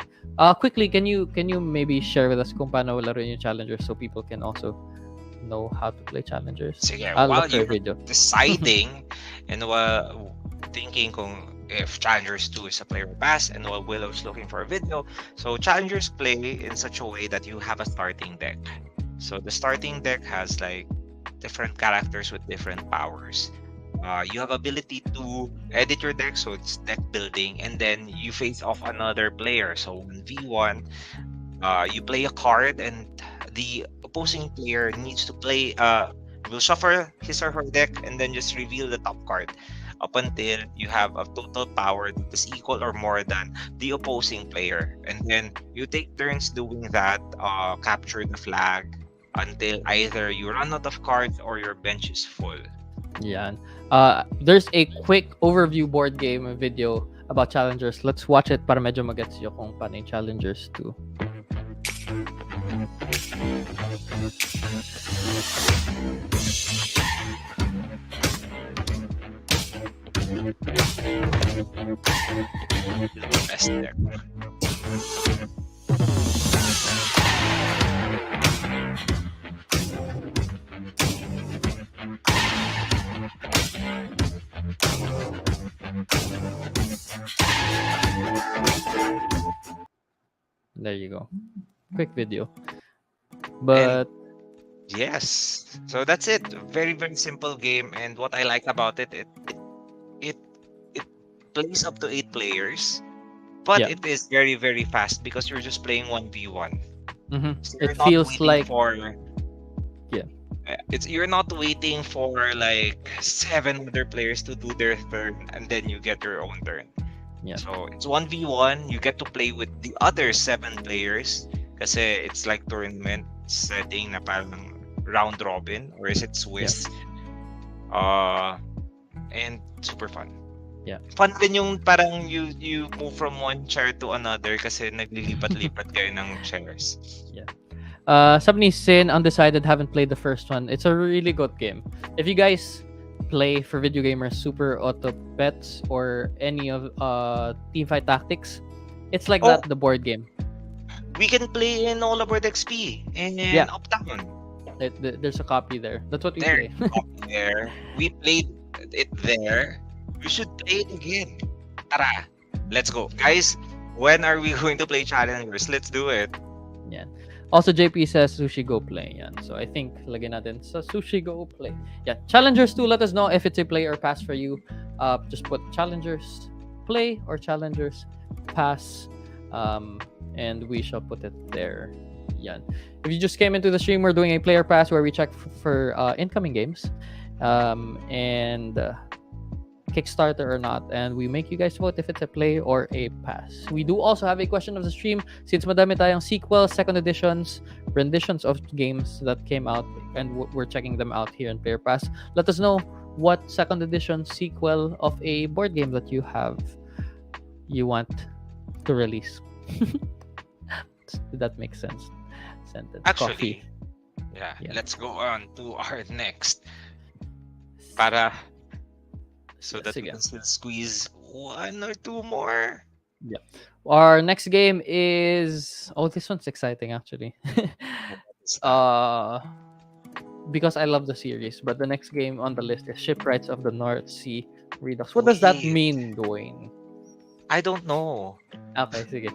Quickly, can you maybe share with us kung paano laruin yung challengers so people can also know how to play challengers? Sige, I'll while look for a you're video. deciding and while thinking kung if Challengers 2 is a player pass and while Willow's looking for a video, so Challengers play in such a way that you have a starting deck. So the starting deck has like different characters with different powers. You have ability to edit your deck, so it's deck building, and then you face off another player. So 1v1, you play a card, and the opposing player needs to play. Will shuffle his or her deck, and then just reveal the top card up until you have a total power that is equal or more than the opposing player, and then you take turns doing that. Capture the flag until either you run out of cards or your bench is full. Yan. There's a quick overview board game video about challengers. Let's watch it para medyo magets nyo kung paano yung challengers 2. This is the best deck. There you go. Quick video. And But yes, so that's it. Very, very simple game. And what I like about it, it it plays up to 8 players, but yeah. it is very, very fast because you're just playing 1v1. So It you're not feels waiting like for yeah. you're not waiting for like 7 other players to do their turn and then you get your own turn. Yeah. So it's 1v1. You get to play with the other 7 players kasi it's like tournament setting na parang round robin, or is it Swiss? And super fun. Yeah. Fun din yung parang you move from one chair to another kasi naglilipat-lipat kayo ng chairs. Somebody Sin Undecided haven't played the first one. It's a really good game. If you guys play for video gamers Super Auto Pets or any of Teamfight Tactics, it's like Oh. that, the board game. We can play in All Aboard XP and Yeah. Uptown. There's a copy there. That's what we There, play. there. We played it there. We should play it again. Tara, let's go. Guys, when are we going to play Challengers? Let's do it. Yeah. Also, JP says Sushi Go Play. Yan. So I think lagyan natin sa Sushi Go Play. Yeah. Challengers 2, let us know if it's a play or pass for you. Just put Challengers Play or Challengers Pass. And we shall put it there. Yan. If you just came into the stream, we're doing a player pass where we check for incoming games. And Kickstarter or not, and we make you guys vote if it's a play or a pass. We do also have a question of the stream since madami tayong sequels, second editions, renditions of games that came out, and we're checking them out here in Player Pass. Let us know what second edition sequel of a board game that you want to release. Did that make sense? Sentence. Actually, Coffee. yeah, Yeah. let's go on to our next. Para so that we Sige. can still squeeze 1 or 2 more. Our next game is this one's exciting actually. Because I love the series, but the next game on the list is Shipwrights of the North Sea Redux. What does that Wait. mean, Dwayne? I don't know. Okay, sige.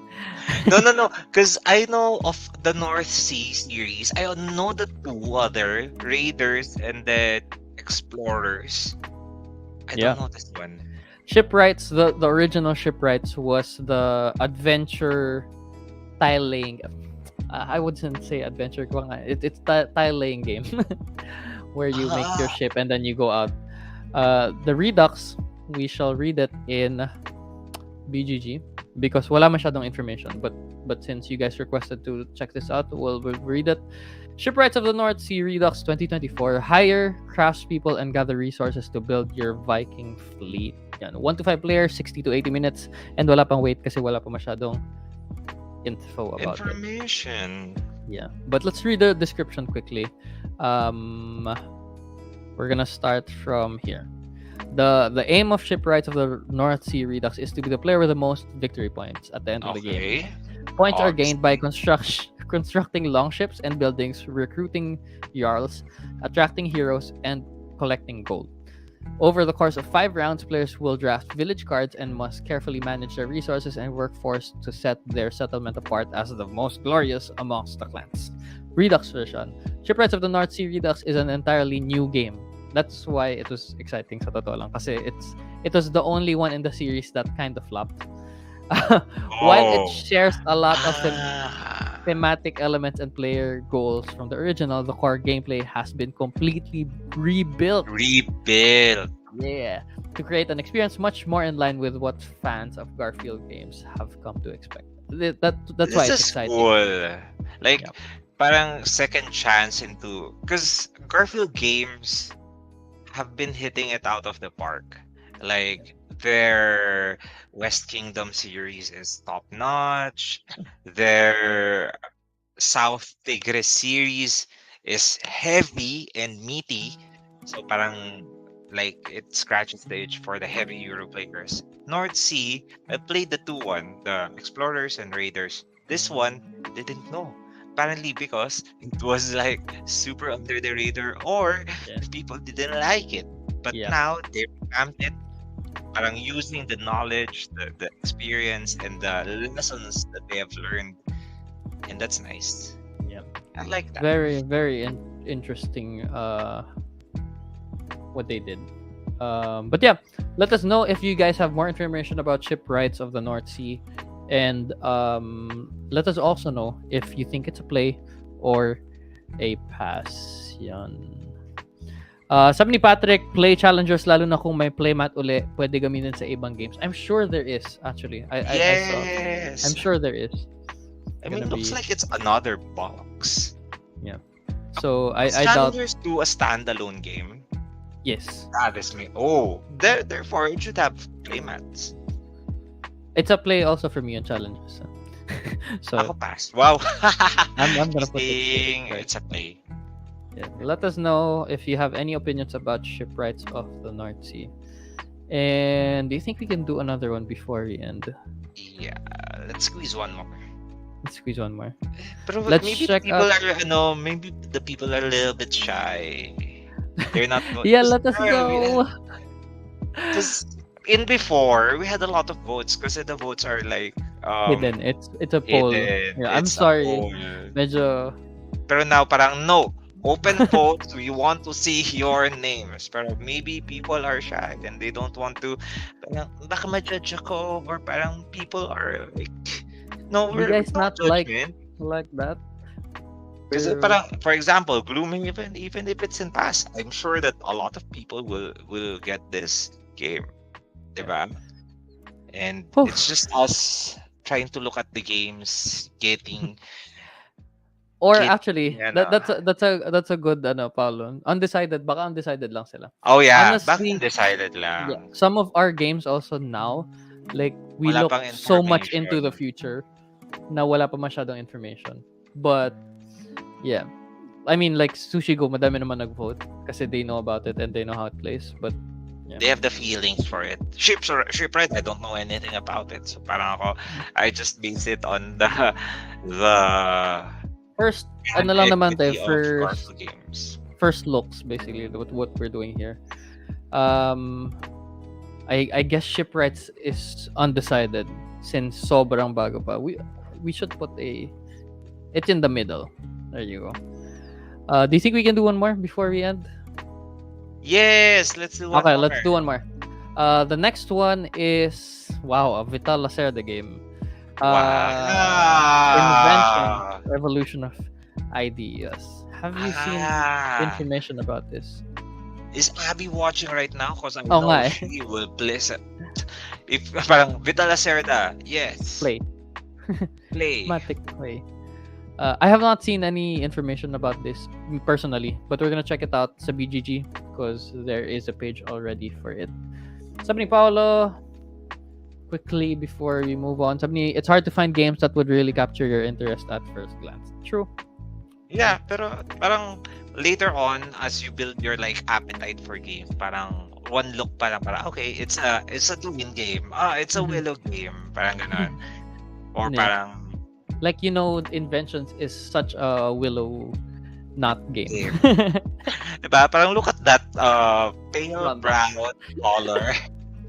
No. Because I know of the North Sea series. I know the 2 other Raiders and the Explorers. I Yeah. don't know this one. Shipwrights, the original Shipwrights was the adventure tile laying. I wouldn't say adventure. It's tile laying game where you make your ship and then you go out. The Redux, we shall read it in BGG because wala masyadong information. But since you guys requested to check this out, we'll read it. Shipwrights of the North Sea Redux 2024. Hire craftspeople and gather resources to build your Viking fleet. Yan. 1 to 5 players, 60 to 80 minutes. And wala pang wait kasi wala pa masyadong info about it. Information. Yeah. But let's read the description quickly. We're gonna start from here. The aim of Shipwrights of the North Sea Redux is to be the player with the most victory points at the end of the game. Okay. Points are gained by constructing longships and buildings, recruiting jarls, attracting heroes, and collecting gold. Over the course of 5 rounds, players will draft village cards and must carefully manage their resources and workforce to set their settlement apart as the most glorious amongst the clans. Redux version. Shipwrights of the North Sea Redux is an entirely new game. That's why it was exciting sa totoo lang kasi it was the only one in the series that kind of flopped. While it shares a lot of thematic elements and player goals from the original, the core gameplay has been completely rebuilt. Yeah, to create an experience much more in line with what fans of Garfield games have come to expect. That's why it's exciting. Cool. Like, Yeah. parang second chance into... Because Garfield games have been hitting it out of the park. Like, their West Kingdom series is top-notch. Their South Tigres series is heavy and meaty. So parang like it scratches the itch for the heavy Euro players. North Sea, I played the 2-1, the Explorers and Raiders. This one didn't know. Apparently because it was like super under the radar or Yeah. people didn't like it. But Yeah. now they revamped it, parang using the knowledge, the experience, and the lessons that they have learned. And that's nice. Yeah. I like that. Very, very interesting what they did. But yeah, let us know if you guys have more information about shipwrights of the North Sea, and let us also know if you think it's a play or a pass. Yan. Sabi ni Patrick, play challengers lalo na kung may playmat uli, pwede gamitin sa ibang games. I'm sure there is actually. I saw. Yes. I'm sure there is. I mean, gonna looks be- like it's another box. So I Is doubt. Challengers 2 a standalone game? Yes, That is me. Oh, therefore it should have playmats. it's a play also for me on challenges. So Ako pass. Wow. I'm gonna put it Saying right. it's a play. Yeah, let us know if you have any opinions about shipwrights of the North Sea. And do you think we can do another one before we end? Yeah, let's squeeze one more. Let's squeeze one more. But Let's maybe check people out- are maybe the people are a little bit shy. They're not Yeah, let us know. Because in before we had a lot of votes because the votes are like Hidden. It's a poll. hidden. Yeah, I'm It's a sorry. poll. Medyo Pero now parang no. Open votes, we want to see your names. Pero maybe people are shy and they don't want to parang baka ma-judge ako or parang people are like no, You we're guys no not like- judgment. like that. Kasi Pero- parang, for example, Glooming even if it's in pass, I'm sure that a lot of people will get this game. Diba? And Oof. it's just us trying to look at the games, getting Or Kid- actually, yan, that's a good Paulo. Undecided, baka undecided lang sila. oh yeah, Honestly, back undecided lang. Yeah, some of our games also now, like we Wala look pang so much into information. the future na wala pa masyadong information. But yeah, I mean like Sushi Go, madami naman nag-vote kasi they know about it and they know how it plays. But They have the feelings for it. Shipwright, I don't know anything about it. So parang ako, I just base it on the first, ano lang naman tayo, equity of first Sparkle games. first looks basically what we're doing here. I guess shipwrights is undecided since sobrang bago pa. We should put it's in the middle. There you go. Do you think we can do one more before we end? Yes, let's do one Okay, more. let's do one more. The next one is a Vital Lacerda game. Invention, Revolution of Ideas. Have you seen information about this? Is Abby watching right now? Because I Oo know nga eh. she will bliss it. If parang Vital Lacerda, yes. Play. Play. Matic play. I have not seen any information about this personally, but we're gonna check it out sa BGG because there is a page already for it. Sabi ni Paolo, quickly before we move on, sabi ni, it's hard to find games that would really capture your interest at first glance. True. Yeah, pero parang later on, as you build your like appetite for games, parang one look parang okay, it's a two-win game. It's a Mhm. Willow game, parang ganun. Or Yeah. parang Like, Inventions is such a Willow not game. Game. diba? Parang look at that pale Run. brown color.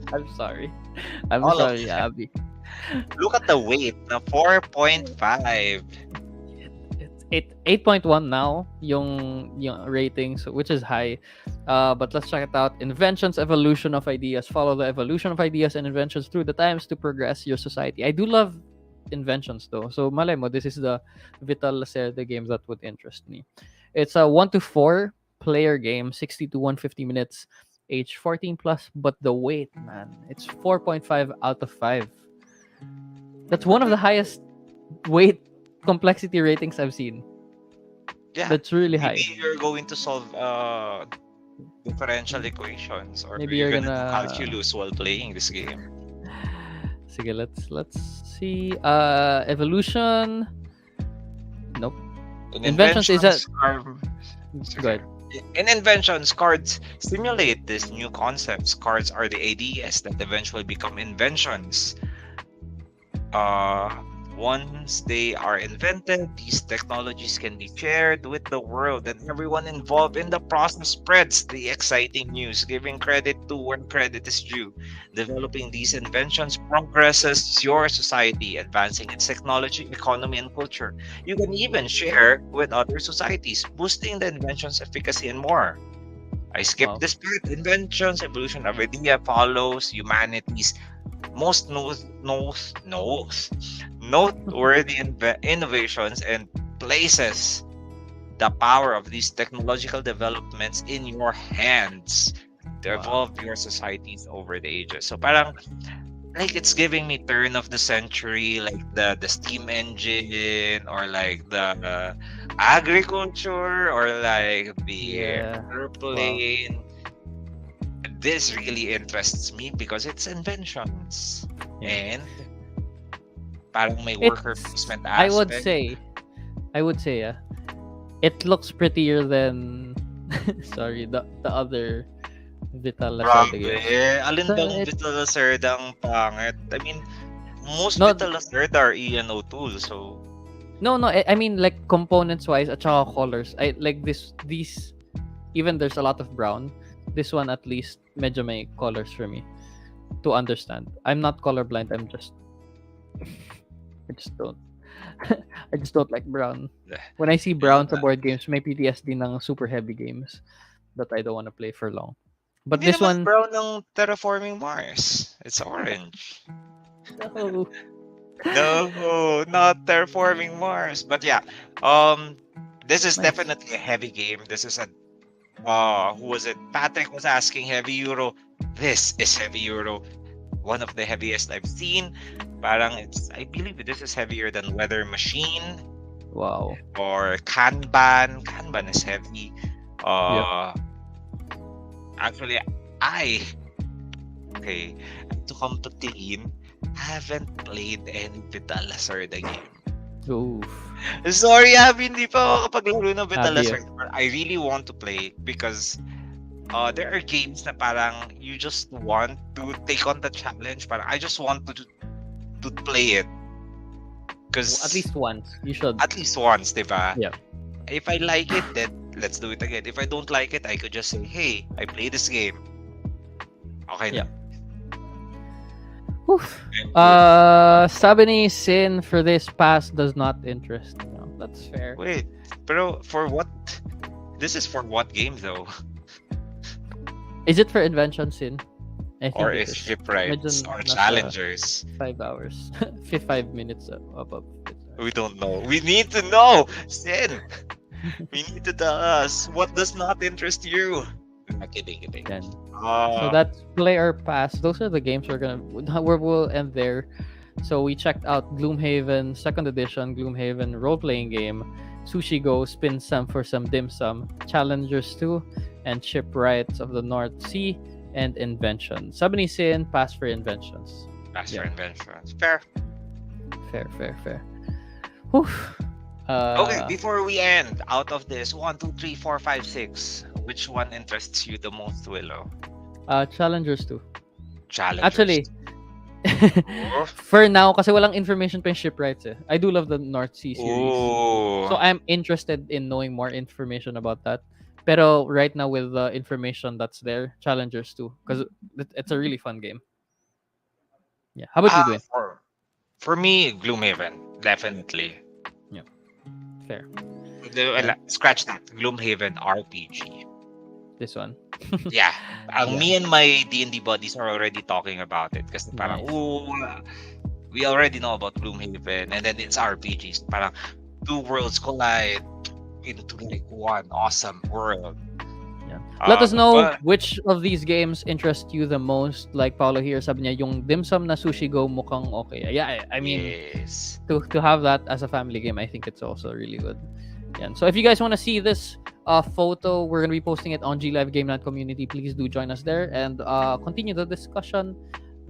I'm sorry. I'm All of sorry, them. Abby. Look at the weight, the 4.5. It's 8.1 now, yung ratings, which is high. But let's check it out. Inventions, evolution of ideas. Follow the evolution of ideas and inventions through the times to progress your society. I do love inventions though. So malay mo, this is the Vital Lacerda game that would interest me. It's a 1 to 4 player game, 60 to 150 minutes, age 14 plus, but the weight, man, it's 4.5 out of 5. That's one of the highest weight complexity ratings I've seen. Yeah. That's really high. Maybe you're going to solve differential equations or Maybe you're you're gonna do gonna- calculus while playing this game. Sige, let's see. Evolution. Nope. In Inventions is a... inventions, Go ahead. in inventions, cards simulate these new concepts. Cards are the ideas that eventually become inventions. Uh, Once they are invented, these technologies can be shared with the world, and everyone involved in the process spreads the exciting news, giving credit to where credit is due. Developing these inventions progresses your society, advancing its technology, economy, and culture. You can even share with other societies, boosting the invention's efficacy and more. I skipped Wow. this part. Inventions, evolution of idea follows humanity's most noteworthy innovations and places the power of these technological developments in your hands to Wow. evolve your societies over the ages. So parang like it's giving me turn of the century, like the steam engine, or like the agriculture, or like the Yeah. Wow. airplane. This really interests me because it's inventions. Yeah. And parang may worker It's... placement I would aspect. say, yeah, it looks prettier than sorry, the other Vital Lacerda Grabe. games. Alin So bang it... Vital Lacerda ang pangit? I mean, most No, Vital Lacerda are ENO tools, so no, I mean like components wise at saka colors. I like these, even there's a lot of brown. This one at least medyo may colors for me to understand. I'm not colorblind. I'm just I just don't I just don't like brown. When I see brown sa board games, may PTSD ng super heavy games that I don't want to play for long. But hindi this naman one, brown ng Terraforming Mars. It's orange. no. No, not Terraforming Mars. But yeah, this is Nice. definitely a heavy game. This is a who was it? Patrick was asking heavy euro. This is heavy euro. One of the heaviest I've seen. Parang I believe this is heavier than Weather Machine Wow. or Kanban. Kanban is heavy. Actually, okay, to come to clean, haven't played any Vital Lacerda game. Oof. Sorry, Abby, hindi pa ako kapaglaro ng Vital Abby, Lacerda. I really want to play it because there are games na parang you just want to take on the challenge. Parang I just want to play it. Because At least once. You should. At least once, diba? Yeah. If I like it, then let's do it again. If I don't like it, I could just say, hey, I play this game. Okay. Yeah. Na. Oof. Sabi ni Sin, for this pass does not interest me. No, that's fair. Wait, pero for what? This is for what game though? Is it for invention, Sin? I think Or it is is. shipwrights Medyo or nasa challengers? 5 hours. 5 minutes above it. We don't know. We need to know, Sin. We need to tell us what does not interest you. I'm kidding. Yan. So that's Play or Pass. Those are the games we'll end there. So we checked out Gloomhaven 2nd edition, Gloomhaven role-playing game, Sushi Go, Spin Some for some dim sum, Challengers 2, and Shipwrights of the North Sea, and Invention. Sabi ni Sin, pass for inventions. Pass for Yeah. inventions. Fair. Fair. Whew. Okay, before we end, out of this 1, 2, 3, 4, 5, 6, which one interests you the most, Willow? Challengers 2. Challengers. Actually, for now, kasi walang information pa yung Shipwrights eh. I do love the North Sea series. Ooh. So I'm interested in knowing more information about that. Pero right now with the information that's there, Challengers 2, because it's a really fun game. Yeah. How about you, Dwayne? For me, Gloomhaven, definitely. Fair. Scratch that. Gloomhaven RPG. This one. Yeah. Yeah. Me and my D&D buddies are already talking about it kasi parang, Nice. we already know about Gloomhaven and then it's RPGs. Parang two worlds collide into like one awesome world. Yeah. Let us know but- which of these games interest you the most. Like Paulo here, sabi niya, yung dim sum na Sushi Go mukhang okay. Yeah, I mean, yes. to have that as a family game, I think it's also really good. Yeah. So if you guys want to see this photo, we're gonna be posting it on Glive Game Night community. Please do join us there and continue the discussion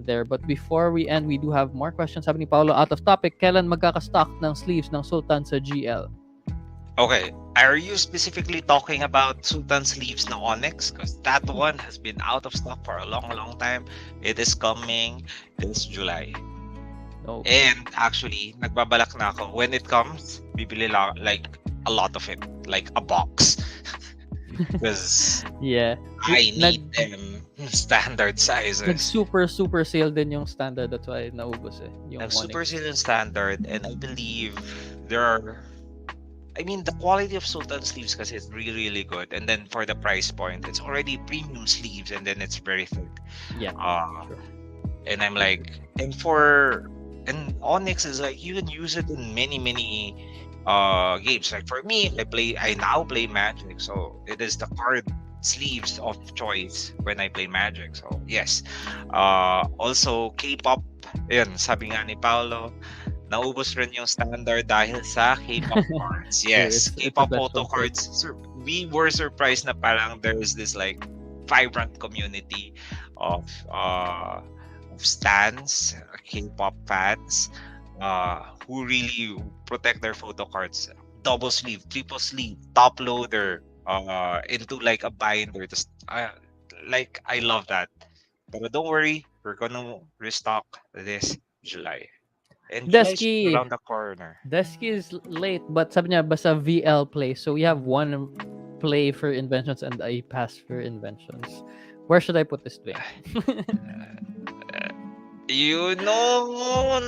there. But before we end, we do have more questions. Sabi ni Paulo, out of topic, kailan magkakastock ng sleeves ng Sultan sa GL? Okay, are you specifically talking about Sultan Sleeves na Onyx? Because that one has been out of stock for a long time. It is coming this July. No. And actually, nagbabalak na ako. When it comes, bibili lang like a lot of it. Like a box. Because Yeah. I Nag need them standard nag sizes. super sale din yung standard, that's why naubos eh, yung Super Onyx. Season standard, and I believe there are. I mean, the quality of Sultan sleeves kasi is really good. And then for the price point, it's already premium sleeves, and then it's very thick. Yeah. Uh, Sure. and I'm like, and Onyx is like you can use it in many games. Like for me, I now play Magic, so it is the card sleeves of choice when I play Magic. So yes. Also K-pop, yun, sabi nga ni Paolo, naubos rin yung standard dahil sa K-pop cards. Sure, Yes, it's the K-pop best photo one for it. cards. We were surprised na parang there's this like vibrant community of stans, K-pop fans, who really protect their photo cards. Double sleeve, triple sleeve, top loader, into like a binder. Like I love that. But don't worry, we're gonna restock this July. And July is Desky around the corner. Desky is late, but sabi niya basta VL play. So we have one play for inventions and a pass for inventions. Where should I put this play? You know,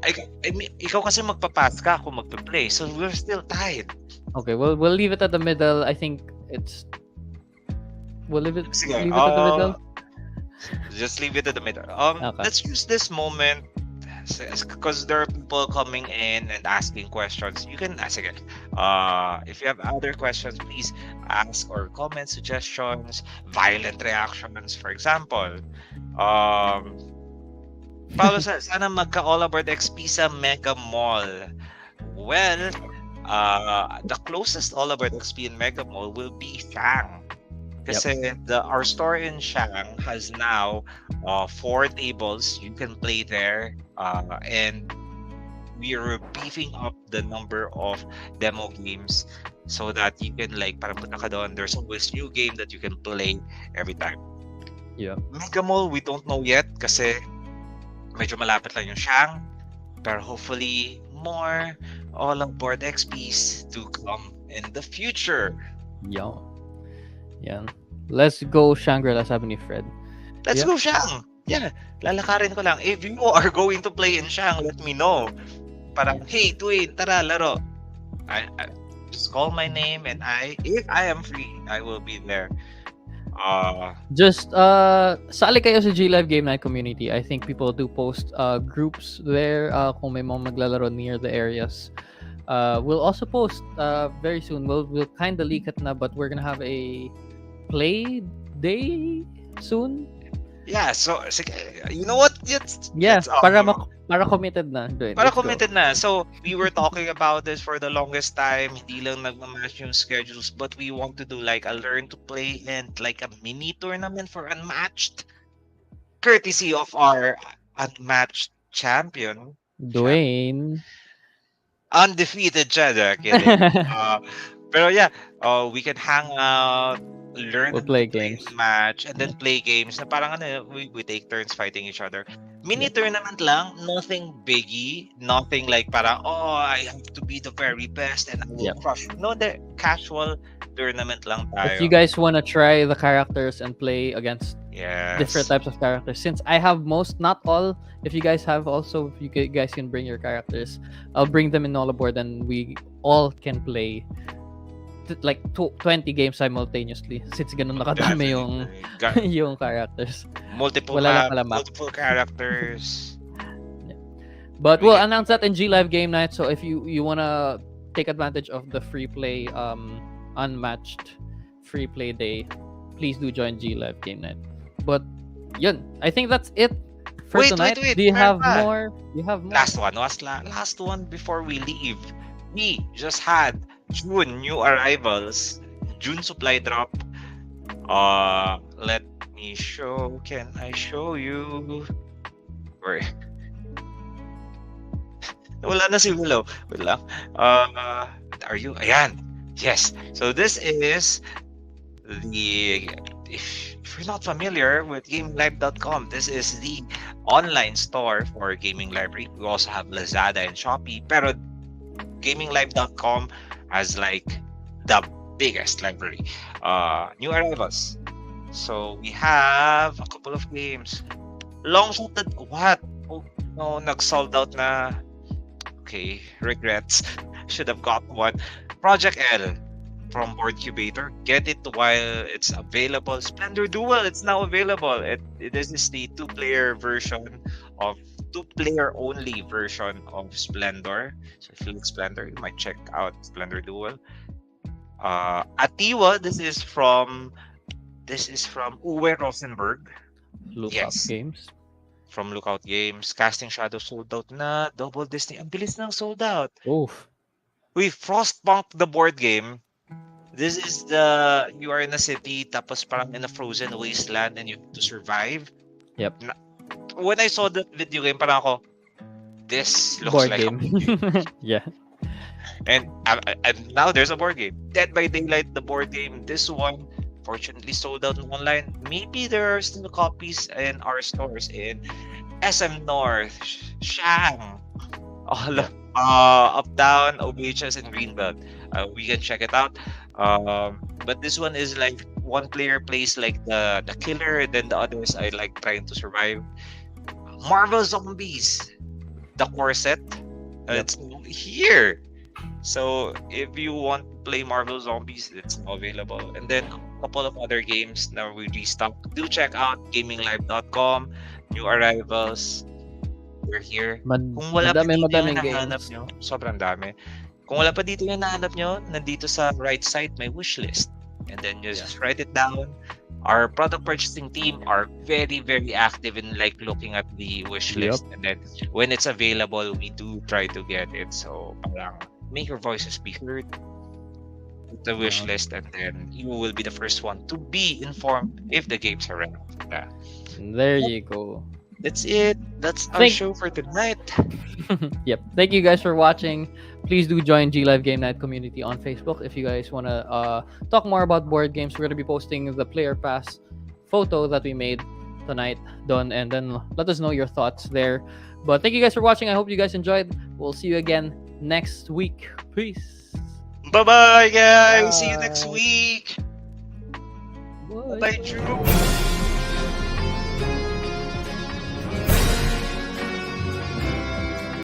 I mean, ikaw kasi magpapas ka, ako magpa-play. So we're still tied. Okay, we'll leave it at the middle. I think we'll leave it Sige, leave it at the middle. just leave it at the middle. Okay. Let's use this moment because there are people coming in and asking questions. You can ask again. If you have other questions, please ask or comment suggestions, violent reactions, for example. Paolo says, sana magka all aboard XP sa Mega Mall. Well, the closest all aboard XP in Mega Mall will be Shang. Kasi our store in Shang has now 4 tables. You can play there. And we are beefing up the number of demo games so that you can like parang punta ka doon, there's always new game that you can play every time. Yeah. Mega Mall, we don't know yet kasi medyo malapit lang yung Shang. Pero hopefully more all aboard XPs to come in the future. Yeah. Yan. Let's go Shangri-La, sabi ni Fred. Let's Yeah. go Shang. Yeah, lalakarin ko lang. If you are going to play in Shang, let me know. Parang, hey, Dwayne, tara, laro. I just call my name and if I am free, I will be there. Just sali kayo sa G Live Game Night community. I think people do post groups there kung may mga maglalaro near the areas. We'll also post very soon. We'll kind of leak it na, but we're gonna have a play day soon. Yeah, so you know what? Yeah, let's, para committed na. para committed na. So, we were talking about this for the longest time. Hindi lang nagmamatch yung schedules, but we want to do like a learn to play and like a mini tournament for Unmatched. Courtesy of our Unmatched champion. Dwayne. Undefeated siya, kidding. Pero yeah, we can hang out, learn We'll play games. match, and then play games na parang we take turns fighting each other. Mini tournament lang, nothing biggie, nothing like parang, oh, I have to be the very best and I will crush. No, the casual tournament lang tayo. If you guys want to try the characters and play against different Yes. types of characters, since I have most, not all, if you guys have also, if you guys can bring your characters, I'll bring them in all aboard and we all can play like 20 games simultaneously since ganun nakadami yung yung characters. Multiple Wala lang pala map. multiple characters. But we'll announce that in G Live Game Night, so if you wanna take advantage of the free play unmatched free play day, please do join G Live Game Night. But yun, I think that's it for tonight. Wait, Do you have meron pa. more? Do you have more? Last one before we leave. We just had June new arrivals. June supply drop. Let me show. Can I show you? Where? Wala na si Willow. Wait lang. Are you? Ayan. Yes. So this is the if you're not familiar with GamingLive.com, this is the online store for gaming library. We also have Lazada and Shopee, pero GamingLive.com has like the biggest library. New arrivals. So we have a couple of games. Long shot that what? Oh, no, nag-sold out na. Okay, regrets. Should have got one. Project L from Board Cubator. Get it while it's available. Splendor Duel, it's now available. This is the two-player only version of Splendor. So if you like Splendor, you might check out Splendor Duel. Atiwa, this is from Uwe Rosenberg. Lookout Yes. Games. From Lookout Games. Casting Shadow sold out na. Double Disney. Ang bilis nang sold out. Oof. We Frostpunk the board game. This is you are in a city tapos parang in a frozen wasteland and you have to survive. Yep. When I saw that video game, parang ako, this looks Board like game. a board game. Yeah. And now there's a board game. Dead by Daylight, the board game. This one, fortunately, sold out online. Maybe there are still copies in our stores in SM North, Shang, all Uptown, OBHS, and Greenbelt. We can check it out. But this one is like one player plays like the killer, then the others are like trying to survive. Marvel Zombies, the core set. It's here. So if you want to play Marvel Zombies, it's now available. And then a couple of other games na we restocked. Do check out GamingLive.com. New arrivals. We're here. Kung wala pa dito yung nahanap nyo, sobrang dami. Kung wala pa dito yung nahanap nyo, nandito sa right side, may wish list. And then you just write it down. Our product purchasing team are very, very active in like looking at the wish list. And then when it's available, we do try to get it. So parang make your voices be heard. Put the wish list, and then you will be the first one to be informed if the games are ready. There you go. That's it. That's our show for tonight. Yep. Thank you guys for watching. Please do join G Live Game Night community on Facebook if you guys want to talk more about board games. We're going to be posting the player pass photo that we made tonight, done, and then let us know your thoughts there. But thank you guys for watching. I hope you guys enjoyed. We'll see you again next week. Peace. Bye-bye, guys. See you next week. Bye. Bye, Drew.